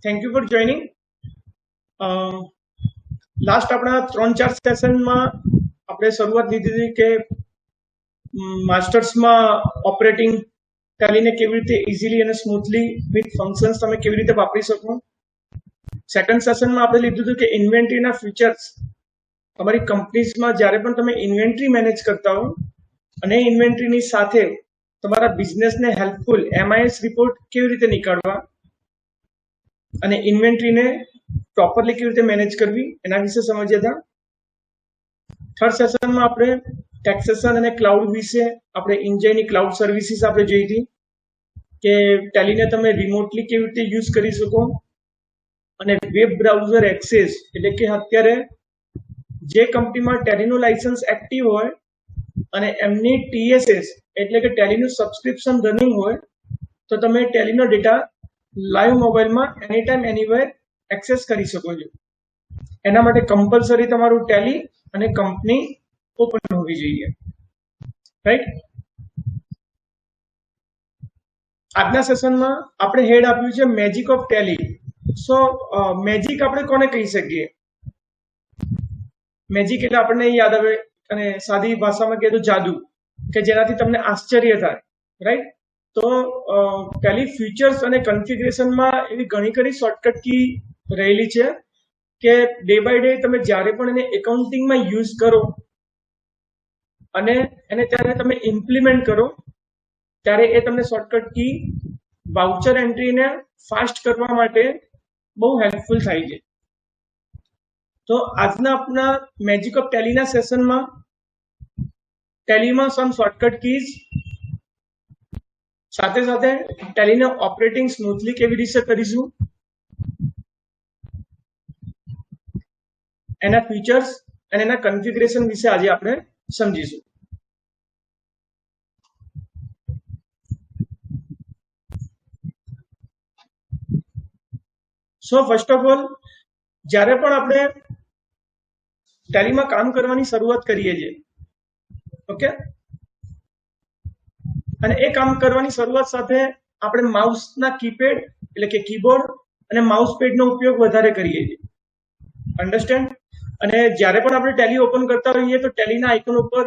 Thank you for joining. Last આપણા 3-4 સેશનમાં આપણે શરૂઆત લીધી હતી કે માસ્ટર્સમાં ઓપરેટિંગ ટેલીને કેવી રીતે ઇઝીલી અને સ્મૂથલી વિથ ફંક્શન્સ તમે કેવી રીતે વાપરી શકો. સેકન્ડ સેશનમાં આપણે લીધું હતું કે ઇન્વેન્ટરીના ફીચર્સ તમારી કંપનીઝમાં જ્યારે પણ તમે ઇન્વેન્ટરી મેનેજ કરતા હો અને ઇન્વેન્ટરીની સાથે તમારા બિઝનેસને હેલ્પફુલ MIS રિપોર્ટ કેવી રીતે નીકાળવા અને ઇન્વેન્ટરીને પ્રોપરલી કેવી રીતે મેનેજ કરવી એના વિશે સમજ્યા હતા. થર્ડ સેશનમાં આપણે ટેક્સેશન અને ક્લાઉડ વિશે આપણે ઇન્જિનની ક્લાઉડ સર્વિસીસ આપણે જોઈ હતી કે ટેલીને તમે રિમોટલી કેવી રીતે યુઝ કરી શકો અને વેબ બ્રાઉઝર એક્સેસ એટલે કે અત્યારે જે કંપનીમાં ટેલીનું લાયસન્સ એક્ટિવ હોય અને એમની TSS એટલે કે ટેલીનું સબસ્ક્રિપ્શન રનિંગ હોય તો તમે ટેલીનો ડેટા લાઈવ મોબાઈલમાં એની ટાઈમ એનીવેર એક્સેસ કરી શકો છો. એના માટે કમ્પલસરી તમારું ટેલી અને કંપની ઓપન હોવી જોઈએ, રાઈટ. આજના સેશનમાં આપણે હેડ આપ્યું છે magic of Tally. So magic આપણે કોને કહી શકીએ? મેજિક એટલે આપણને યાદ આવે અને સાદી ભાષામાં કહીએ તો જાદુ, કે જેનાથી તમને આશ્ચર્ય થાય, રાઈટ. તો ટેલી ફીચર્સ અને કન્ફિગરેશનમાં એવી ઘણી ખરી શોર્ટકટ કી રહેલી છે કે ડે બાય ડે તમે જ્યારે પણ એને એકાઉન્ટિંગમાં યુઝ કરો અને એને ત્યારે તમે ઇમ્પ્લિમેન્ટ કરો ત્યારે એ તમને શોર્ટકટ કી વાઉચર એન્ટ્રીને ફાસ્ટ કરવા માટે બહુ હેલ્પફુલ થાય છે. તો આજના આપણા મેજિક ઓફ ટેલીના સેશનમાં ટેલીમાં સમ શોર્ટકટ કીઝ સાથે સાથે ટેલીને ઓપરેટિંગ સ્મૂથલી કેવી રીતે કરીશું એના ફીચર્સ અને એના કન્ફિગરેશન વિશે આજે આપણે સમજીશું. સો ફર્સ્ટ ઓફ ઓલ જ્યારે પણ આપણે ટેલીમાં કામ કરવાની શરૂઆત કરીએ છીએ, ઓકે, અને એ કામ કરવાની શરૂઆત સાથે આપણે માઉસના કીપેડ એટલે કે કીબોર્ડ અને માઉસ પેડનો ઉપયોગ વધારે કરીએ છીએ, અન્ડરસ્ટેન્ડ. અને જ્યારે પણ આપણે ટેલી ઓપન કરતા હોઈએ તો ટેલીના આઇકોન ઉપર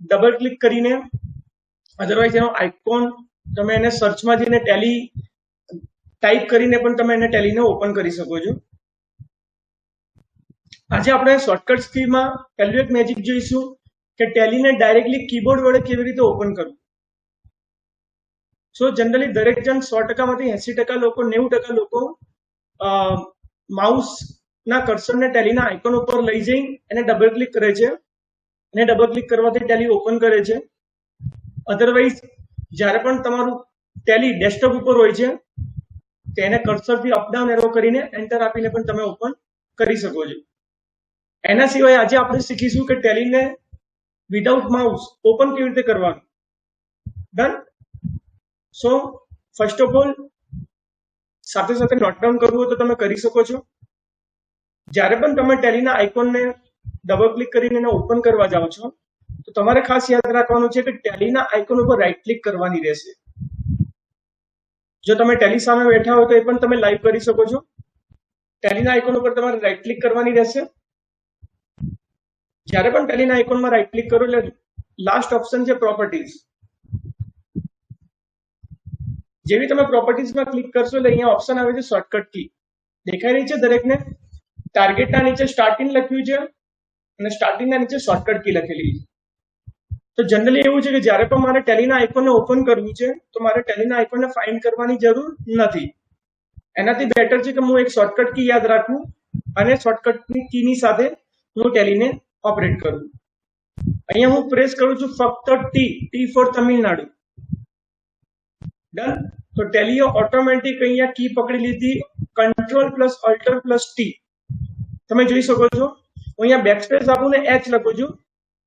ડબલ ક્લિક કરીને, અધરવાઇઝ એનો આઇકોન તમે એને સર્ચમાં જઈને ટેલી ટાઈપ કરીને પણ તમે એને ટેલીને ઓપન કરી શકો છો. આજે આપણે શોર્ટકટ કીમાં પહેલું એક મેજિક જોઈશું કે ટેલીને ડાયરેક્ટલી કીબોર્ડ વડે કેવી રીતે ઓપન કરવું. સો જનરલી દરેક જણ 100%માંથી 80% લોકો 90% લોકો માઉસના કર્સરને ટેલીના આઇકોન ઉપર લઈ જઈ એને ડબલ ક્લિક કરે છે અને ડબલ ક્લિક કરવાથી ટેલી ઓપન કરે છે. અધરવાઇઝ જ્યારે પણ તમારું ટેલી ડેસ્કટોપ ઉપર હોય છે તેને કર્સરથી અપડાઉન એરો કરીને એન્ટર આપીને પણ તમે ઓપન કરી શકો છો. એના સિવાય આજે આપણે શીખીશું કે ટેલીને વિધાઉટ માઉસ ઓપન કેવી રીતે કરવાનું. Done. So first of all સાથે સાથે નોટ ડાઉન કરવું હોય તો તમે કરી શકો છો. જ્યારે પણ તમે ટેલીના આઇકોનને ડબલ ક્લિક કરીને એને ઓપન કરવા જાઓ છો તો તમારે ખાસ યાદ રાખવાનું છે કે ટેલીના આઇકોન ઉપર રાઈટ ક્લિક કરવાની રહેશે. જો તમે ટેલી સામે બેઠા હોય તો એ પણ તમે લાઈવ કરી શકો છો. ટેલીના આઇકોન ઉપર તમારે રાઈટ ક્લિક કરવાની રહેશે. જ્યારે પણ ટેલીના આઇકોનમાં રાઈટ ક્લિક કરો એટલે લાસ્ટ ઓપ્શન છે પ્રોપર્ટીઝ. જેવી તમે પ્રોપર્ટીઝમાં ક્લિક કરશો એટલે અહીંયા ઓપ્શન આવે છે શોર્ટકટ કી. દેખાઈ રહી છે દરેકને? ટાર્ગેટના નીચે સ્ટાર્ટિંગ લખ્યું છે અને સ્ટાર્ટિંગના નીચે શોર્ટકટ કી લખેલી છે. તો જનરલી એવું છે કે જ્યારે પણ મારે ટેલીના આઇકોનને ઓપન કરવું છે તો મારે ટેલીના આઇકોનને ફાઇન્ડ કરવાની જરૂર નથી. એનાથી બેટર છે કે હું એક શોર્ટકટ કી યાદ રાખું અને શોર્ટકટની કીની સાથે હું ટેલીને ઓપરેટ કરું. અહીંયા હું પ્રેસ કરું છું ફક્ત ટી ફોર તમિલનાડુ. ડન. તો ટેલીએ ઓટોમેટિક અહીંયા કી પકડી લીધી Ctrl+Alt+T. તમે જોઈ શકો છો હું અહીંયા બેકસ્પેસ આપું ને H લખું છું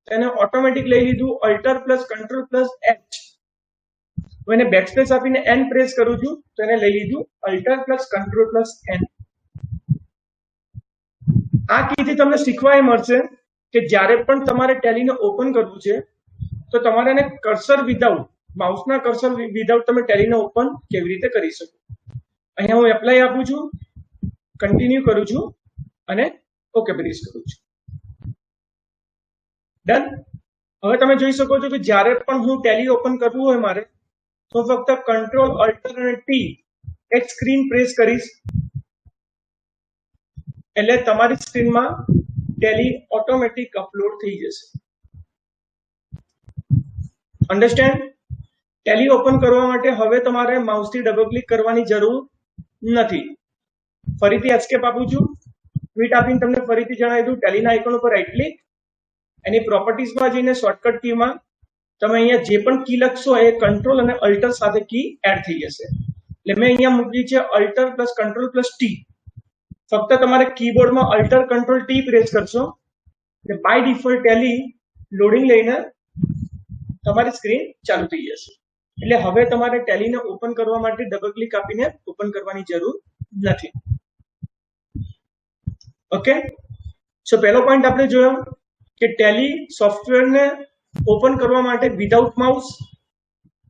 તો એને ઓટોમેટિક લઈ લીધું Alt+Ctrl+H. હું એને બેકસ્પેસ આપીને N પ્રેસ કરું છું તો એને લઈ લીધું Alt+Ctrl+N. આ કીથી તમને શીખવા એ મળશે કે જ્યારે પણ તમારે ટેલીને ઓપન કરવું છે તો તમારે એને કર્સર વિધાઉટ માઉસના કર્સર વિધાઉટ તમે ટેલીને ઓપન કેવી રીતે કરી શકો. અહીંયા હું એપ્લાય આપું છું કન્ટિન્યુ કરું છું અને ઓકે પ્રેસ કરું છું. ડન. હવે તમે જોઈ શકો છો કે જ્યારે પણ હું ટેલી ઓપન કરવું હોય મારે તો ફક્ત કંટ્રોલ અલ્ટર અને ટી એક સ્ક્રીન પ્રેસ કરીશ એટલે તમારી સ્ક્રીનમાં ટેલી ઓટોમેટિક અપલોડ થઈ જશે. અન્ડરસ્ટેન્ડ? ટેલી ઓપન કરવા માટે હવે તમારે માઉસથી ડબલ ક્લિક કરવાની જરૂર નથી. ફરીથી એસ્કેપ આપું છું, ક્વિટ આપીને તમને ફરીથી જણાવી દઉં. ટેલીના આઇકોન ઉપર રાઈટ ક્લિક, એની પ્રોપર્ટીઝમાં જઈને શોર્ટકટ કીમાં તમે અહીંયા જે પણ કી લખશો એ કંટ્રોલ અને અલ્ટર સાથે કી એડ થઈ જશે. એટલે મેં અહીંયા મૂકી છે alter plus control plus T. ફક્ત તમારે કીબોર્ડમાં અલ્ટર કંટ્રોલ ટી પ્રેસ કરશો એટલે બાય ડિફોલ્ટ ટેલી લોડિંગ લઈને તમારી સ્ક્રીન ચાલુ થઈ જશે. એટલે હવે તમારે ટેલીને ઓપન કરવા માટે ડબલ ક્લિક આપીને ઓપન કરવાની જરૂર નથી. ઓકે, સો પહેલો પોઈન્ટ આપણે જોયો કે ટેલી સોફ્ટવેરને ઓપન કરવા માટે વિધાઉટ માઉસ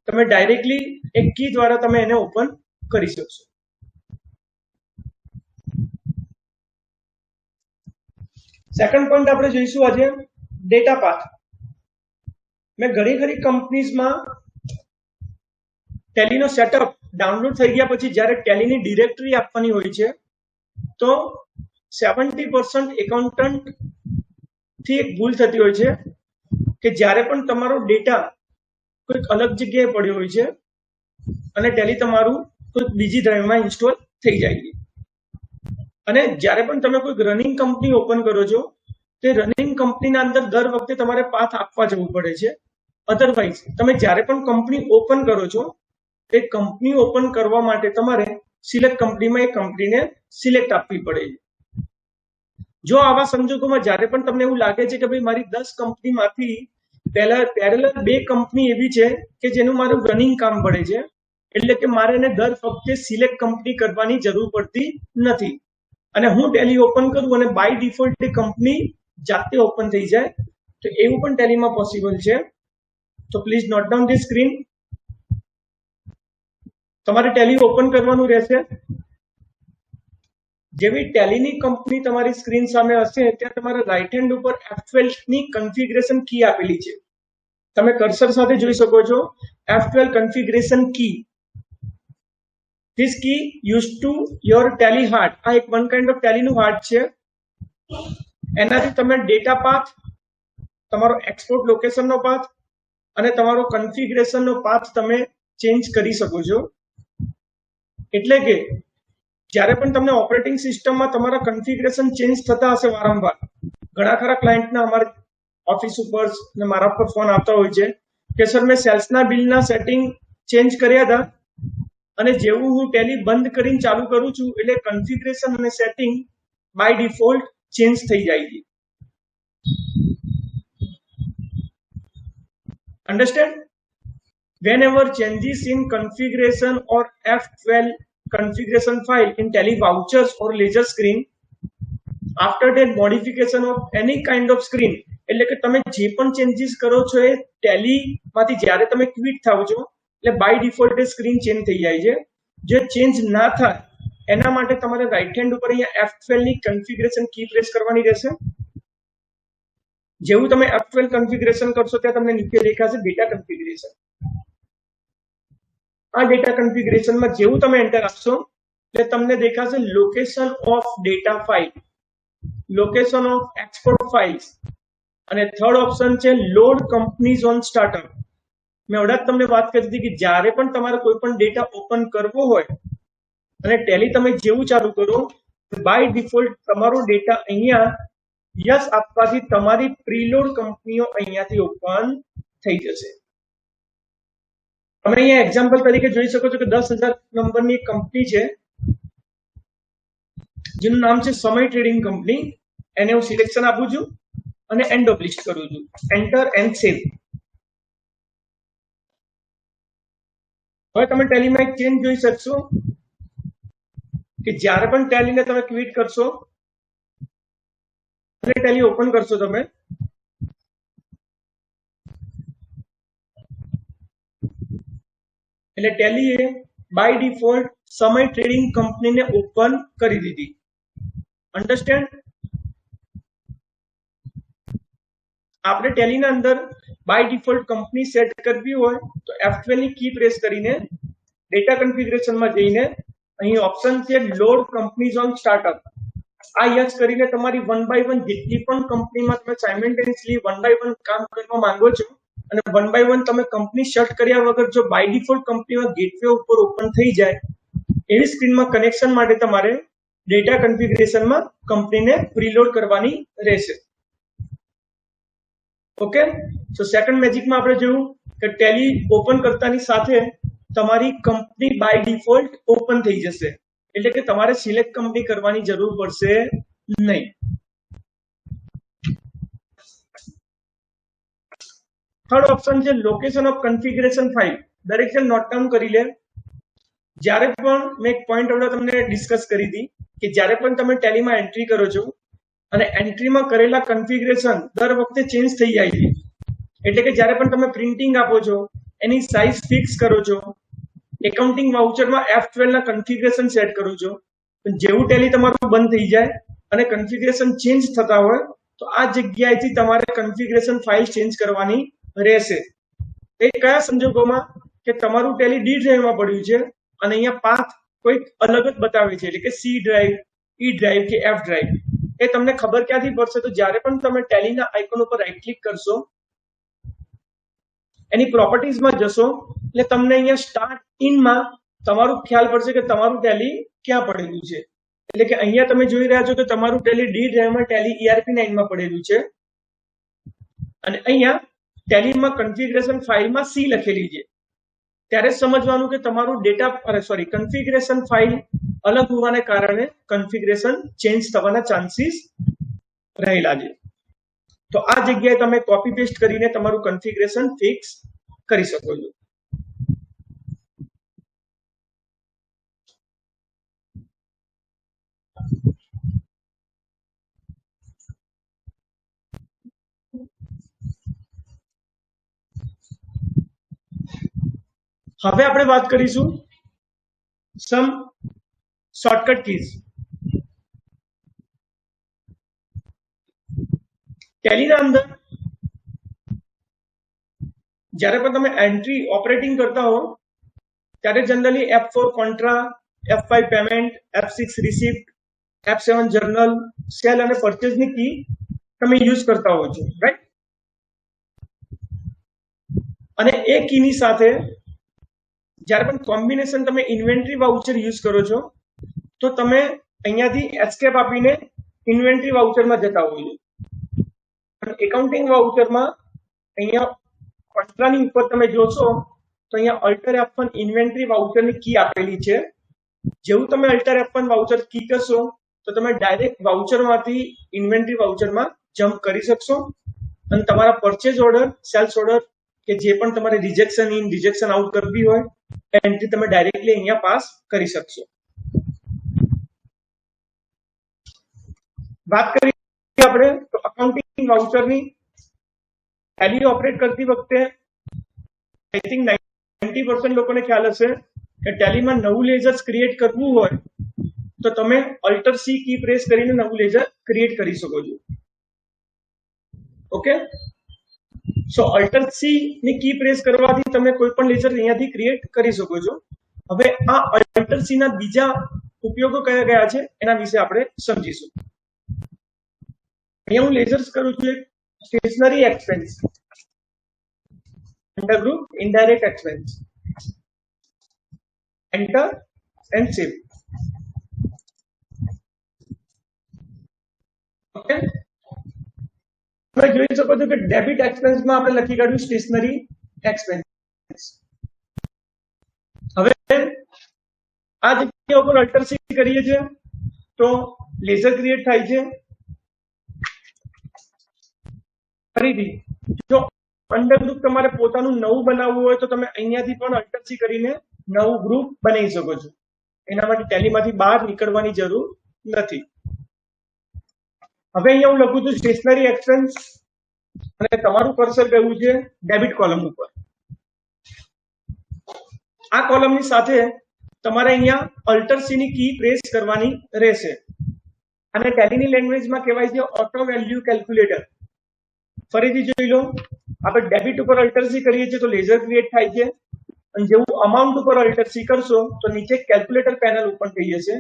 તમે ડાયરેક્ટલી એક કી દ્વારા તમે એને ઓપન કરી શકશો. સેકન્ડ પોઈન્ટ આપણે જોઈશું આજે ડેટા પાથ. મેં ઘણી કંપનીઝમાં ટેલીનો સેટઅપ ડાઉનલોડ થઈ ગયા પછી જ્યારે ટેલીની ડિરેક્ટરી આપવાની હોય છે તો 70% એકાઉન્ટન્ટ થી એક ભૂલ થતી હોય છે કે જ્યારે પણ તમારો ડેટા કોઈક અલગ જગ્યાએ પડ્યો હોય છે અને ટેલી તમારું કોઈક બીજી ડ્રાઈવમાં ઇન્સ્ટોલ થઈ જાય છે અને જ્યારે પણ તમે કોઈક રનિંગ કંપની ઓપન કરો છો તે રનિંગ કંપનીના અંદર દર વખતે તમારે પાથ આપવા જવું પડે છે. અધરવાઇઝ તમે જ્યારે પણ કંપની ઓપન કરો છો તે કંપની ઓપન કરવા માટે તમારે સિલેક્ટ કંપનીમાં એ કંપનીને સિલેક્ટ આપવી પડે છે. જો આવા સંજોગોમાં જ્યારે પણ તમને એવું લાગે છે કે ભાઈ મારી 10 કંપનીમાંથી પેરેલલ 2 કંપની એવી છે કે જેનું મારું રનિંગ કામ પડે છે એટલે કે મારે એને દર વખતે સિલેક્ટ કંપની કરવાની જરૂર પડતી નથી અને હું ટેલી ઓપન કરું અને બાય ડિફોલ્ટ એ કંપની જાતે ઓપન થઈ જાય તો એવું પણ ટેલીમાં પોસિબલ છે. તો please note down the screen. તમારે ટેલી ઓપન કરવાનું રહેશે. જેવી ટેલીની કંપની તમારી સ્ક્રીન સામે હશે ત્યાં તમારે રાઈટ હેન્ડ ઉપર F12 ની કન્ફિગરેશન કી આપેલી છે. તમે કર્સર સાથે જોઈ શકો છો F12 configuration key. This key used to your tally heart. આ એક વન કાઇન્ડ ઓફ ટેલીનું હાર્ટ છે. એનાથી તમે ડેટા પાથ, તમારો એક્સપોર્ટ લોકેશનનો પાથ અને તમારો કન્ફિગરેશનનો પાથ તમે ચેન્જ કરી શકો છો. એટલે કે જ્યારે પણ તમને ઓપરેટિંગ સિસ્ટમમાં તમારા કન્ફિગરેશન ચેન્જ થતા હશે વારંવાર, ઘણા ખરા ક્લાયન્ટના અમારા ઓફિસ ઉપર ને મારા પર ફોન આવતા હોય છે કે સર મેં સેલ્સના બિલના સેટિંગ ચેન્જ કર્યા હતા અને જેવું હું ટેલી બંધ કરીને ચાલુ કરું છું એટલે કન્ફિગરેશન અને સેટિંગ બાય ડિફોલ્ટ ચેન્જ થઈ જાય છે. Understand? Whenever changes in configuration or F12 configuration file in tally vouchers or ledger screen after that modification of any kind of screen, એટલે કે તમે જે પણ ચેન્જીસ કરો છો એ ટેલીમાંથી જ્યારે તમે ક્વિટ થાવ છો એટલે બાય ડિફોલ્ટ સ્ક્રીન ચેન્જ થઈ જાય છે. જે ચેન્જ ના થાય એના માટે તમારે રાઈટ હેન્ડ ઉપર અહીંયા F12 ની કન્ફિગરેશન કી પ્રેસ કરવાની રહેશે. જેવું તમે F12 કન્ફિગરેશન કરશો ત્યાં તમને નીચે દેખાશે ડેટા કન્ફિગરેશન. આ ડેટા કન્ફિગરેશનમાં જેવું તમે એન્ટર આપશો એટલે તમને દેખાશે location of data file, location of export files અને થર્ડ ઓપ્શન છે લોડ કંપનીઝ ઓન સ્ટાર્ટઅપ. મેં હમણાં તમને વાત કરી હતી કે જ્યારે પણ તમારે કોઈ પણ ડેટા ઓપન કરવો હોય અને ટેલી તમે જેવું ચાલુ કરો બાય ડિફોલ્ટ તમારો ડેટા અહીંયા યસ આપવાથી તમારી પ્રીલોડ કંપનીઓ અહીંયાથી ઓપન થઈ જશે. તમે અહીંયા એક્ઝામ્પલ તરીકે જોઈ શકો છો કે 10,000 નંબરની એક કંપની છે જેનું નામ છે સમય ટ્રેડિંગ કંપની. એને હું સિલેક્શન આપું છું અને એન્ડ ઓફ લિસ્ટ કરું છું, એન્ટર એન્ડ સેવ. હવે તમે ટેલીમાં એક ચેન્જ જોઈ શકશો કે જ્યારે પણ ટેલીને તમે ક્વિટ કરશો અને ટેલી ઓપન કરશો તમે એટલે ટેલીએ બાય ડિફોલ્ટ સમય ટ્રેડિંગ કંપનીને ઓપન કરી દીધી. અંડરસ્ટેન્ડ? આપણે ટેલીના અંદર બાય ડિફોલ્ટ કંપની સેટ કરવી હોય તો F12 ની કી પ્રેસ કરીને ડેટા કન્ફિગરેશનમાં જઈને અહીં ઓપ્શન છે લોડ કંપનીઝ ઓન સ્ટાર્ટઅપ. આ યસ કરીને તમારી 1 બાય 1 જેટલી પણ કંપનીમાં તમે સાયમલ્ટેનિયસલી 1 બાય 1 કામ કરવા માંગો છો અને 1 બાય 1 તમે કંપની શટ કર્યા વગર જો બાય ડિફોલ્ટ કંપનીમાં ગેટવે ઉપર ઓપન થઈ જાય એવી સ્ક્રીનમાં કનેક્શન માટે તમારે ડેટા કન્ફિગરેશનમાં કંપનીને પ્રીલોડ કરવાની રહેશે. ઓકે, સો સેકન્ડ મેજિકમાં આપણે જોયું કે ટેલી ઓપન કરતાની સાથે તમારી કંપની બાય ડિફોલ્ટ ઓપન થઈ જશે, એટલે કે તમારે સિલેક્ટ કંપની કરવાની જરૂર પડશે નહીં. થર્ડ ઓપ્શન છે લોકેશન ઓફ કન્ફિગરેશન ફાઇલ. દરેક જણ નોટ ડાઉન કરી લે. જ્યારે પણ મેં એક પોઈન્ટ અગાઉ તમને ડિસ્કસ કરી હતી કે જ્યારે પણ તમે ટેલીમાં એન્ટ્રી કરો છો અને એન્ટ્રીમાં કરેલા કન્ફિગરેશન દર વખતે ચેન્જ થઈ જાય છે, એટલે કે જ્યારે પણ તમે પ્રિન્ટિંગ આપો છો એની સાઇઝ ફિક્સ કરો છો, એકાઉન્ટિંગ વાઉચરમાં F12 ના કન્ફિગરેશન સેટ કરો છો, જેવું ટેલી તમારું બંધ થઈ જાય અને કન્ફિગરેશન ચેન્જ થતા હોય તો આ જગ્યાએથી તમારે કન્ફિગરેશન ફાઇલ ચેન્જ કરવાની રહેશે. એ કયા સંજોગોમાં કે તમારું ટેલી ડી ડ્રાઈવમાં પડ્યું છે અને અહીંયા પાથ કોઈક અલગ જ બતાવે છે, એટલે કે સી ડ્રાઈવ, ઈ ડ્રાઈવ કે એફ ડ્રાઈવ. એ તમને ખબર ક્યાંથી પડશે? તો જ્યારે પણ તમે ટેલીના આઇકોન ઉપર રાઈટ ક્લિક કરશો, એની પ્રોપર્ટીઝમાં જશો એટલે તમને અહીંયા સ્ટાર્ટ ઇનમાં તમારું ખ્યાલ પડશે કે તમારું ટેલી ક્યાં પડેલું છે. એટલે કે અહીંયા તમે જોઈ રહ્યા છો કે તમારું ટેલી ડી ડ્રાઈવમાં ટેલી ERP9 માં પડેલું છે અને અહીંયા ટેલીમાં કન્ફિગરેશન ફાઇલમાં સી લખેલી છે. ત્યારે સમજવાનું કે તમારું કન્ફિગરેશન ફાઇલ અલગ હોવાને કારણે કન્ફિગરેશન ચેન્જ થવાના ચાન્સીસ રહેલા છે. તો આ જગ્યાએ તમે કોપી પેસ્ટ કરીને તમારું કન્ફિગરેશન ફિક્સ કરી શકો છો. હવે આપણે વાત કરીશું સમ શોર્ટકટ કીઝ. ટેલીના અંદર જ્યારે પણ તમે એન્ટ્રી ઓપરેટિંગ કરતા હો ત્યારે generally F4 contra, F5 payment, F6 receipt, F7 journal, cell અને પરચેઝની કી તમે યુઝ કરતા હો છો, રાઈટ? અને એ કીની સાથે જ્યારે પણ કોમ્બિનેશન તમે ઇન્વેન્ટરી વાઉચર યુઝ કરો છો તો તમે અહીંયાથી એસ્કેપ આપીને ઇન્વેન્ટરી વાઉચરમાં જતા હોવ છો. અને એકાઉન્ટિંગ વાઉચરમાં અહીંયા કોન્ટ્રાની ઉપર તમે જોશો તો અહીંયા અલ્ટર F1 ઇન્વેન્ટરી વાઉચરની કી આપેલી છે. જેવું તમે અલ્ટર F1 વાઉચર કી કરશો તો તમે ડાયરેક્ટ વાઉચરમાંથી ઇન્વેન્ટરી વાઉચરમાં જમ્પ કરી શકશો અને તમારા પરચેઝ ઓર્ડર, સેલ્સ ઓર્ડર કે જે પણ તમારે રિજેક્શન ઇન, રિજેક્શન આઉટ કરવી હોય એન્ટ્રી તમે ડાયરેક્ટલી અહીંયા પાસ કરી શકશો. વાત કરીએ આપણે તો અકાઉન્ટિંગ વાઉચરની ટેલી ઓપરેટ કરતી વખતે આઈ થિંક 90% લોકોને ખ્યાલ હશે કે ટેલીમાં નવું લેઝર ક્રિએટ કરવું હોય તો તમે અલ્ટર સી કી પ્રેસ કરીને નવું લેઝર ક્રિએટ કરી શકો છો. ઓકે, સો અલ્ટર સી ની કી પ્રેસ કરવાથી તમે કોઈ પણ લેઝર અહીંયાથી ક્રિએટ કરી શકો છો. હવે આ અલ્ટર સી ના બીજા ઉપયોગો કયા કયા છે એના વિશે આપણે સમજીશું. અહીંયા હું લેઝર્સ કરું છું એક stationery expense, under group indirect expense, enter and save. Okay, તમે જોઈ શકો છો કે ડેબિટ એક્સપેન્સમાં આપણે લખી કાઢ્યું સ્ટેશનરી એક્સપેન્સ. હવે આ જગ્યા ઉપર અલ્ટર સી કરીએ છીએ તો લેઝર ક્રિએટ થાય છે. ફરીથી જો અંડર ગ્રુપ તમારે પોતાનું નવું બનાવવું હોય તો તમે અહીંયાથી પણ અલ્ટર સી કરીને નવું ગ્રુપ બનાવી શકો છો. એના માટે ટેલીમાંથી બહાર નીકળવાની જરૂર નથી. હવે અહીંયા હું લખું છું સ્ટેશનરી એક્સપેન્સ અને તમારું કર્સર ગયું છે ડેબિટ કોલમ ઉપર. આ કોલમની સાથે તમારે અહીંયા અલ્ટર સી ની કી પ્રેસ કરવાની રહેશે. અને ટેલીની લેંગ્વેજમાં કહેવાય છે ઓટો વેલ્યુ કેલ્ક્યુલેટર. ફરીથી જોઈ લો, આપણે ડેબિટ ઉપર અલ્ટર સી કરીએ છીએ તો લેઝર ક્રિએટ થાય છે, અને જેવું અમાઉન્ટ ઉપર અલ્ટર સી કરશો તો નીચે કેલ્ક્યુલેટર પેનલ ઓપન થઈ જશે.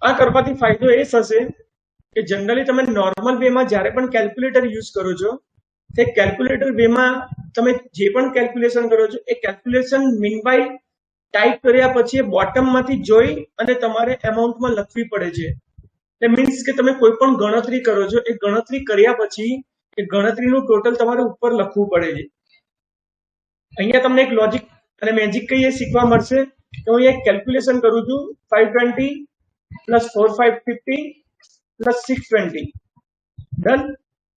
આ કરવાથી ફાયદો એ થશે કે જનરલી તમે નોર્મલ વેમાં જ્યારે પણ કેલ્ક્યુલેટર યુઝ કરો છો, તે કેલ્ક્યુલેટર વેમાં તમે જે પણ કેલ્ક્યુલેશન કરો છો એ કેલ્ક્યુલેશન મીનવાઇલ ટાઈપ કર્યા પછી બોટમમાંથી જોઈ અને તમારે એમાઉન્ટમાં લખવી પડે છે. એટલે મીન્સ કે તમે કોઈ પણ ગણતરી કરો છો, એ ગણતરી કર્યા પછી એ ગણતરીનું ટોટલ તમારે ઉપર લખવું પડે છે. અહીંયા તમને એક લોજિક અને મેજિક કઈ શીખવા મળશે કે હું એક કેલ્ક્યુલેશન કરું છું 520 પ્લસ 4550 પ્લસ 620. ડન.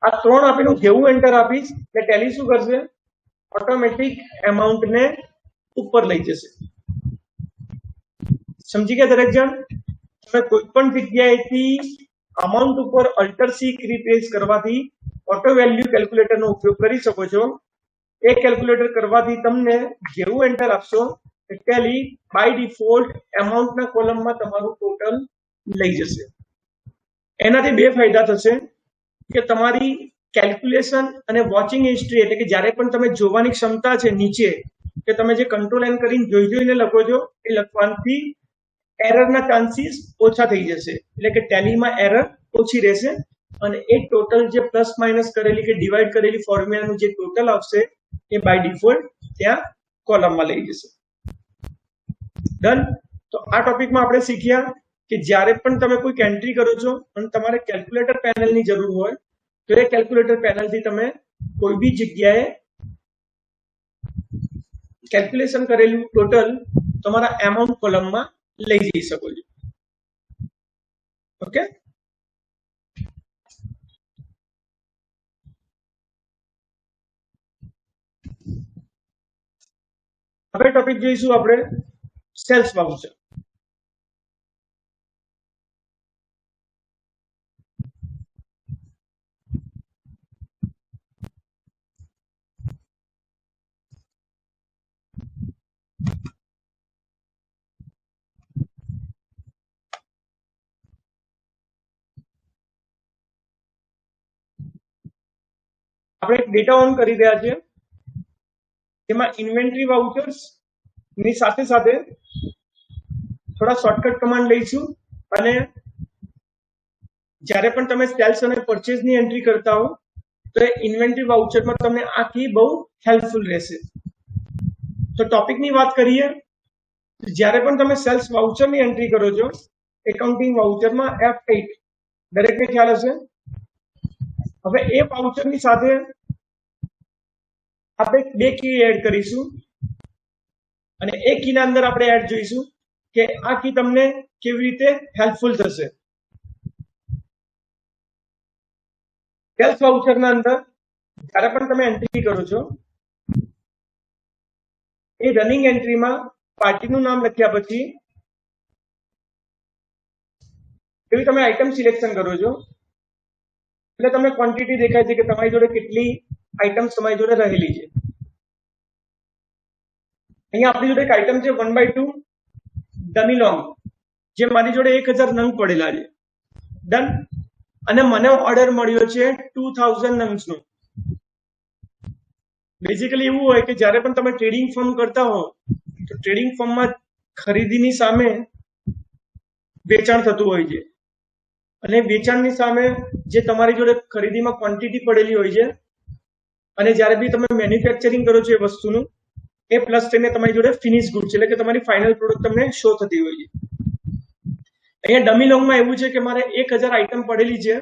આ ત્રણ આપીને જેવું એન્ટર આપીશ એટલે ટેલી શું કરશે, ઓટોમેટિક એમાઉન્ટને ઉપર લઈ જશે. સમજી ગયા દરેક જણ? તમે કોઈ પણ જગ્યાએથી અમાઉન્ટ ઉપર અલ્ટર સી કી પ્રેસ કરવાથી ઓટો વેલ્યુ કેલ્ક્યુલેટરનો ઉપયોગ કરી શકો છો. એ કેલ્ક્યુલેટર કરવાથી તમને જેવું એન્ટર આપશો ટેલી બાય ડિફોલ્ટ એમાઉન્ટના કોલમમાં તમારું ટોટલ લઈ જશે. એનાથી બે ફાયદા થશે કે તમારી કેલ્ક્યુલેશન અને વોચિંગ હિસ્ટ્રી, એટલે કે જ્યારે પણ તમે જોવાની ક્ષમતા છે નીચે, કે તમે જે કંટ્રોલ એન કરીને જોઈને લખો છો, એ લખવાથી એરરના ચાન્સીસ ઓછા થઈ જશે. એટલે કે ટેલીમાં એરર ઓછી રહેશે અને એ ટોટલ જે પ્લસ માઇનસ કરેલી કે ડિવાઈડ કરેલી ફોર્મ્યુલાનું જે ટોટલ આવશે એ બાય ડિફોલ્ટ ત્યાં કોલમમાં લઈ જશે. ડન. તો આ ટોપિકમાં આપણે શીખ્યા કે જ્યારે પણ તમે કોઈ એન્ટ્રી કરો છો અને તમારે કેલ્ક્યુલેટર પેનલની જરૂર હોય તો એ કેલ્ક્યુલેટર પેનલથી તમે કોઈ બી જગ્યાએ કેલ્ક્યુલેશન કરેલું ટોટલ તમારા એમાઉન્ટ કોલમમાં લઈ જઈ શકો છો. ઓકે. હવે ટોપિક જોઈશું આપણે સેલ્સ વાઉચર. આપણે ડેટા ઓન કરી રહ્યા છીએ, જેમાં ઇન્વેન્ટરી વાઉચર્સ ની સાથે સાથે થોડા શોર્ટકટ કમાન્ડ લઈશું. અને જ્યારે પણ તમે સેલ્સ અને પરચેઝ ની એન્ટ્રી કરતા હો તો એ ઇન્વેન્ટરી વાઉચરમાં તમને આ કી બહુ હેલ્પફુલ રહેશે. તો ટોપિકની વાત કરીએ, જ્યારે પણ તમે સેલ્સ વાઉચરની એન્ટ્રી કરો છો એકાઉન્ટિંગ વાઉચરમાં F8 દરેકને ખ્યાલ હશે. હવે એ વાઉચરની સાથે આપણે બે કી એડ કરીશું અને એ કીના અંદર આપણે એડ જોઈશું કે આ કી તમને કેવી રીતે હેલ્પફુલ થશે. સેલ્સ વાઉચરના અંદર જ્યારે પણ તમે એન્ટ્રી કરો છો એ રનિંગ એન્ટ્રીમાં પાર્ટીનું નામ લખ્યા પછી એવી તમે આઈટમ સિલેક્શન કરો છો એટલે તમને ક્વોન્ટિટી દેખાય છે કે તમારી જોડે કેટલી આઈટમ્સ તમારી જોડે રહેલી છે. અહીંયા આપણી જોડે એક આઈટમ છે 1/2 ડમી લોંગ, જે મારી જોડે 1000 નંગ પડેલા છે. ડન. અને મને ઓર્ડર મળ્યો છે 2000 નંગ્સનો. બેઝિકલી એવું હોય કે જ્યારે પણ તમે ટ્રેડિંગ ફર્મ કરતા હો તો ટ્રેડિંગ ફર્મમાં ખરીદીની સામે વેચાણ થતું હોય છે અને વેચાણની સામે જે તમારી જોડે ખરીદીમાં ક્વોન્ટિટી પડેલી હોય છે અને જ્યારે બી તમે મેન્યુફેક્ચરિંગ કરો છો એ વસ્તુનું એ પ્લસ થઈને તમારી જોડે ફિનિશ ગુડ છે, એટલે કે તમારી ફાઇનલ પ્રોડક્ટ તમને શો થતી હોય છે. અહીંયા ડમી લોંગમાં એવું છે કે મારે 1000 આઈટમ પડેલી છે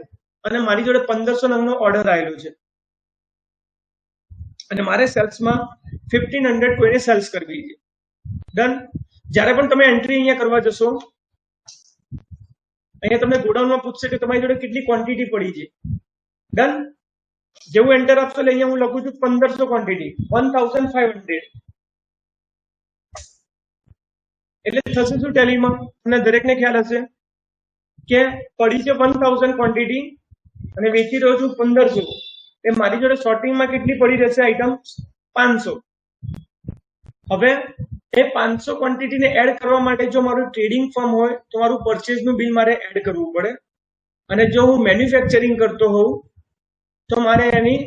અને મારી જોડે 1500 નંગનો ઓર્ડર આવેલો છે અને મારે સેલ્સમાં 1500 કોઈને સેલ્સ કરવી છે. ડન. જ્યારે પણ તમે એન્ટ્રી અહીંયા કરવા જશો અહીંયા તમને ગોડાઉનમાં પૂછશે કે તમારી જોડે કેટલી ક્વોન્ટિટી પડી છે. ડન. જેવું એન્ટર આપશો એટલે અહીંયા હું લખું છું 1500 ક્વોન્ટિટી 1500. એટલે થશે શું ટેલીમાં તમને દરેકને ખ્યાલ હશે કે પડી છે 1000 ક્વોન્ટિટી અને વેચી રહ્યો છું 1500. એ મારી જોડે શોર્ટિંગમાં કેટલી પડી રહેશે આઈટમ 500. હવે એ 500 ક્વોન્ટિટીને એડ કરવા માટે જો મારું ટ્રેડિંગ ફર્મ હોય તો મારું પરચેઝનું બિલ મારે એડ કરવું પડે, અને જો હું મેન્યુફેક્ચરિંગ કરતો હોઉં તો મારે એની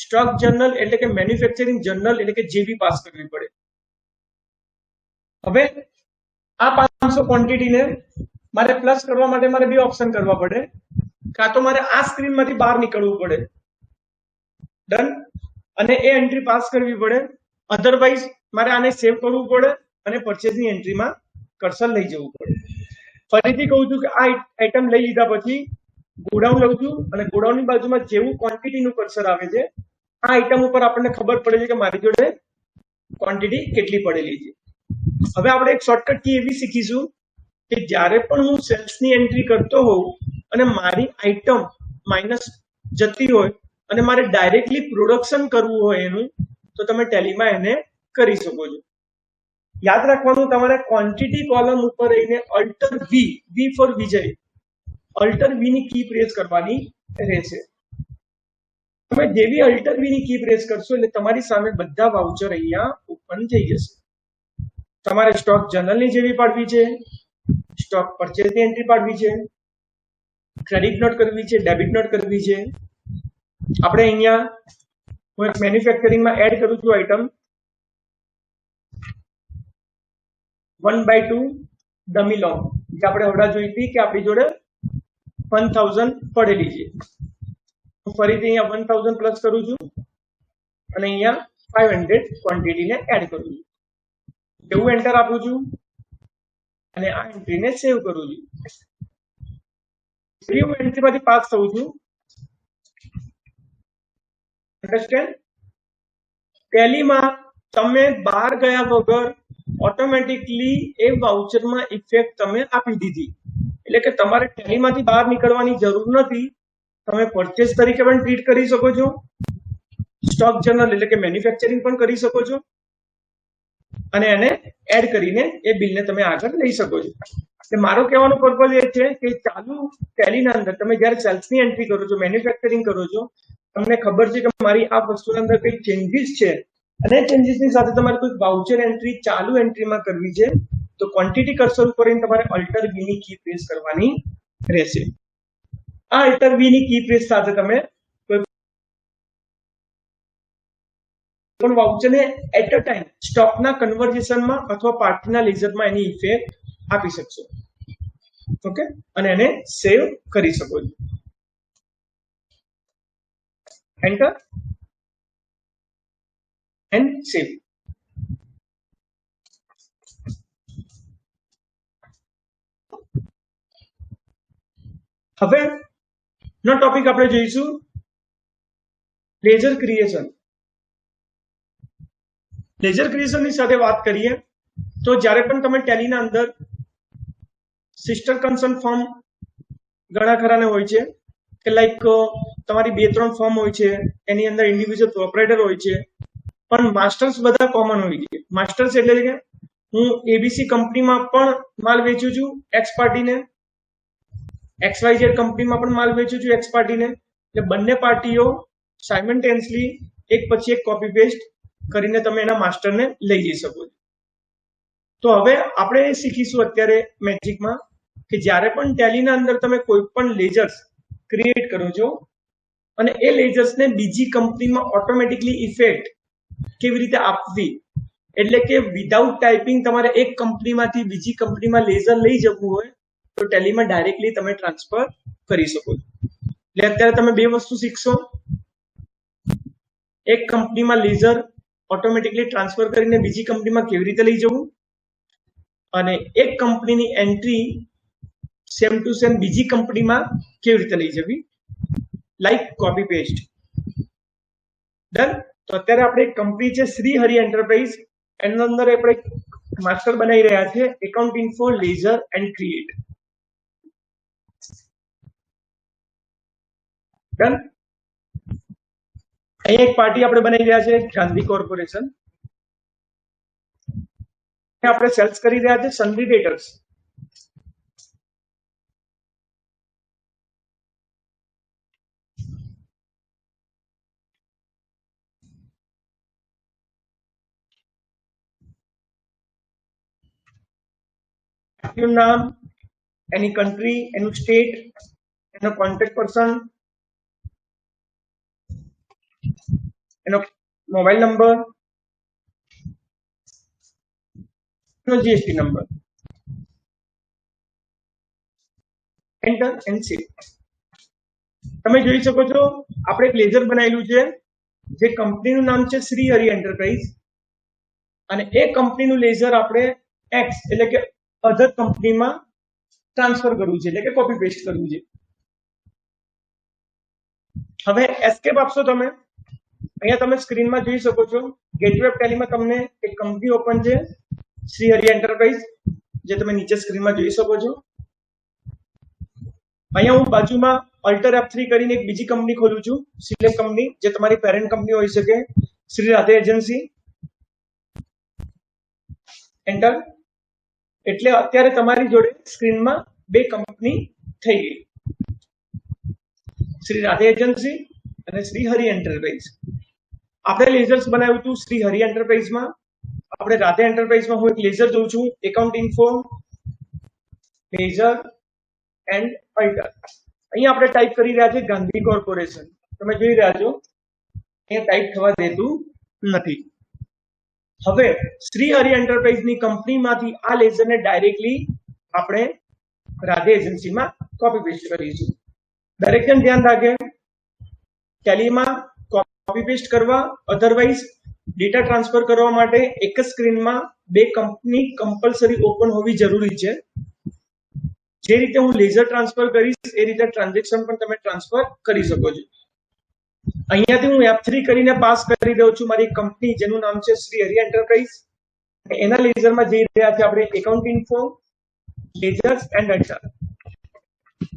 સ્ટોક જર્નલ એટલે કે મેન્યુફેક્ચરિંગ જર્નલ એટલે કે જેબી પાસ કરવી પડે. હવે આ 500 ક્વોન્ટિટીને મારે પ્લસ કરવા માટે મારે બે ઓપ્શન કરવા પડે. કાં તો મારે આ સ્ક્રીનમાંથી બહાર નીકળવું પડે, ડન, અને એ એન્ટ્રી પાસ કરવી પડે. અધરવાઇઝ મારે આને સેવ કરવું પડે અને પરચેઝની એન્ટ્રીમાં કર્સર લઈ જવું પડે. ફરીથી કહું છું કે આ આઈટમ લઈ લીધા પછી ગોડાઉન લઉં છું અને ગોડાઉનની બાજુમાં જેવું ક્વોન્ટિટીનું કર્સર આવે છે આ આઈટમ ઉપર આપણને ખબર પડે છે કે મારી જોડે ક્વોન્ટિટી કેટલી પડેલી છે. હવે આપણે એક શોર્ટકટ કી એવી શીખીશું કે જ્યારે પણ હું સેલ્સની એન્ટ્રી કરતો હોઉં અને મારી આઈટમ માઇનસ જતી હોય અને મારે ડાયરેક્ટલી પ્રોડક્શન કરવું હોય એનું, તો તમે ટેલીમાં એને કરી શકો છો. યાદ રાખવાનું, તમારે ક્વોન્ટિટી કોલમ ઉપર રહીને અલ્ટર વી ફોર વિજય, અલ્ટર વી ની કી પ્રેસ કરવાની રહેશે. તમે જેવી અલ્ટર વી ની કી પ્રેસ કરશો એટલે તમારી સામે બધા વાઉચર અહીંયા ઓપન થઈ જશે. તમારે સ્ટોક જર્નલની જેવી પાડવી છે, સ્ટોક પરચેઝની એન્ટ્રી પાડવી છે, ક્રેડિટ નોટ કરવી છે, ડેબિટ નોટ કરવી છે. આપણે અહીંયા હું એક મેન્યુફેક્ચરિંગમાં એડ કરું છું આઈટમ 1/2 ડમી લોંગ, જે આપણે હમણાં જોઈ હતી કે આપણી જોડે 1000 પડેલી છે. હું ફરીથી અહીંયા 1000 પ્લસ કરું છું અને અહીંયા 500 ક્વોન્ટિટીને એડ કરું છું. એવું એન્ટર આપું છું અને આ એન્ટ્રીને સેવ કરું છું. ફરી હું એન્ટ્રીમાંથી પાસ થઉં છું. અન્ડરસ્ટેન્ડ? ટેલીમાં તમે બહાર ગયા વગર ઓટોમેટિકલી એ વાઉચરમાં ઇફેક્ટ તમે આપી દીધી, એટલે કે તમારે ટેલીમાંથી બહાર નીકળવાની જરૂર નથી. તમે પરચેસ તરીકે પણ ટ્રીટ કરી શકો છો, સ્ટોક જર્નલ એટલે કે મેન્યુફેક્ચરિંગ પણ કરી શકો છો, અને એને એડ કરીને એ બિલને તમે આગળ લઈ શકો છો. એટલે મારો કહેવાનો પર્પઝ એ છે કે ચાલુ ટેલીના અંદર તમે જ્યારે સેલ્સની એન્ટ્રી કરો છો, મેન્યુફેક્ચરિંગ કરો છો, તમને ખબર છે કે મારી આ વસ્તુની અંદર કઈ ચેન્જીસ છે અને ચેન્જીસની સાથે તમારે કોઈ વાઉચર એન્ટ્રી ચાલુ એન્ટ્રીમાં કરવી છે, તો ક્વોન્ટિટી કર્સર ઉપર તમારે અલ્ટર વી ની કી પ્રેસ કરવાની રહેશે. આ અલ્ટર વી ની કી પ્રેસ સાથે તમે કોઈ પણ વાઉચરને એટ અ ટાઈમ સ્ટોકના કન્વર્ઝેશનમાં અથવા પાર્ટીના લેઝરમાં એની ઇફેક્ટ આપી શકશો. ઓકે, અને એને સેવ કરી શકો છો. એન્ટર એન્ડ સેવ. હવે નો ટોપિક આપણે જોઈશું લેઝર ક્રિએશન. લેઝર ક્રિએશનની સાથે વાત કરીએ તો જ્યારે પણ તમે ટેલીના અંદર સિસ્ટર કન્સર્ન ફોર્મ ઘણા ખરાને હોય છે કે લાઈક તમારી 2-3 ફોર્મ હોય છે, એની અંદર ઇન્ડિવિજ્યુઅલ પ્રોપરાઇટર હોય છે, પણ માસ્ટર્સ બધા કોમન હોય છે. માસ્ટર્સ એટલે કે હું એબીસી કંપનીમાં પણ માલ વેચું છું એક્સ પાર્ટીને, XYZ કંપનીમાં પણ માલ વેચું છું એક્સ પાર્ટીને, એટલે બંને પાર્ટીઓ સાયમલ્ટેનિયસલી એક પછી એક કોપી પેસ્ટ કરીને તમે એના માસ્ટરને લઈ જઈ શકો છો. તો હવે આપણે શીખીશું અત્યારે મેજિકમાં કે જ્યારે પણ ટેલીના અંદર તમે કોઈ પણ લેઝર્સ ક્રિએટ કરો છો અને એ લેઝર્સને બીજી કંપનીમાં ઓટોમેટિકલી ઇફેક્ટ કેવી રીતે આપવી, એટલે કે વિધાઉટ ટાઈપિંગ તમારે એક કંપનીમાંથી બીજી કંપનીમાં લેઝર લઈ જવું હોય તો ટેલીમાં ડાયરેક્ટલી તમે ટ્રાન્સફર કરી શકો છો. એટલે અત્યારે તમે બે વસ્તુ શીખશો, એક કંપનીમાં લેઝર ઓટોમેટિકલી ટ્રાન્સફર કરીને બીજી કંપનીમાં કેવી રીતે લઈ જવું, અને એક કંપનીની એન્ટ્રી સેમ ટુ સેમ બીજી કંપનીમાં કેવી રીતે લઈ જવી, લાઈક કોપી પેસ્ટ. ડન. તો અત્યારે આપણે એક કંપની છે શ્રી હરિ એન્ટરપ્રાઇઝ, એના અંદર આપણે માસ્ટર બનાવી રહ્યા છે accounting for ledger and create. Done. અહીંયા એક પાર્ટી આપણે બનાવી રહ્યા છે ગાંધી કોર્પોરેશન, આપણે સેલ્સ કરી રહ્યા છે સન્ડ્રી ડેટર્સ. એનું નામ, એની કન્ટ્રી, એનું સ્ટેટ, એનો કોન્ટેક્ટ પર્સન, એનો મોબાઈલ નંબર, એનો જીએસટી નંબર. એન્ટર એન્ડ સેવ. તમે જોઈ શકો છો આપણે એક લેઝર બનાવેલું છે જે કંપનીનું નામ છે શ્રી હરિ એન્ટરપ્રાઇઝ, અને એ કંપનીનું લેઝર આપણે એક્સ એટલે કે અધર કંપનીમાં ટ્રાન્સફર કરવું છે, એટલે કે કોપી પેસ્ટ કરવું છે. હવે એસ્કેપ આપશો તમે. અહીંયા તમે સ્ક્રીનમાં જોઈ શકો છો ગેટવે ઓફ ટેલીમાં તમને એક કંપની ઓપન છે શ્રી હરિ એન્ટરપ્રાઇઝ, જે તમે નીચે સ્ક્રીનમાં જોઈ શકો છો. અહીંયા હું બાજુમાં અલ્ટર F3 કરીને એક બીજી કંપની ખોલું છું, સિલેક્ટ કંપની, જે તમારી પેરેન્ટ કંપની હોઈ શકે, શ્રી રાધે એજન્સી. એન્ટર. એટલે અત્યારે તમારી જોડે સ્ક્રીનમાં બે કંપની થઈ ગઈ, શ્રી રાધે એજન્સી અને શ્રી હરિ એન્ટરપ્રાઇઝ. આપણે લેઝર્સ બનાવ્યું હતું શ્રી હરિ એન્ટરપ્રાઇઝમાં. આપણે રાધે એન્ટરપ્રાઇઝમાં હું એક લેઝર જોઉં છું, account info ledger and alter. અહીંયા આપણે ટાઈપ કરી રહ્યા છે ગાંધી કોર્પોરેશન. તમે જોઈ રહ્યા છો અહીંયા ટાઈપ થવા દેતું નથી. હવે શ્રી હરિ એન્ટરપ્રાઇઝની કંપનીમાંથી આ લેઝરને ડાયરેક્ટલી આપણે રાધે એજન્સીમાં કોપી પેસ્ટ કરીશું. દરેક જણ ધ્યાન રાખે, ટેલીમાં કોપી પેસ્ટ કરવા, અધરવાઇઝ ડેટા ટ્રાન્સફર કરવા માટે એક જ સ્ક્રીનમાં બે કંપની કમ્પલસરી ઓપન હોવી જરૂરી છે. જે રીતે હું લેઝર ટ્રાન્સફર કરીશ એ રીતે ટ્રાન્ઝેક્શન પણ તમે ટ્રાન્સફર કરી શકો છો. અહીંયાથી હું F3 કરીને પાસ કરી દઉં છું મારી કંપની જેનું નામ છે શ્રી હરિ એન્ટરપ્રાઇઝ. એના લેઝરમાં જઈ રહ્યા છે આપણે account info lasers and alter.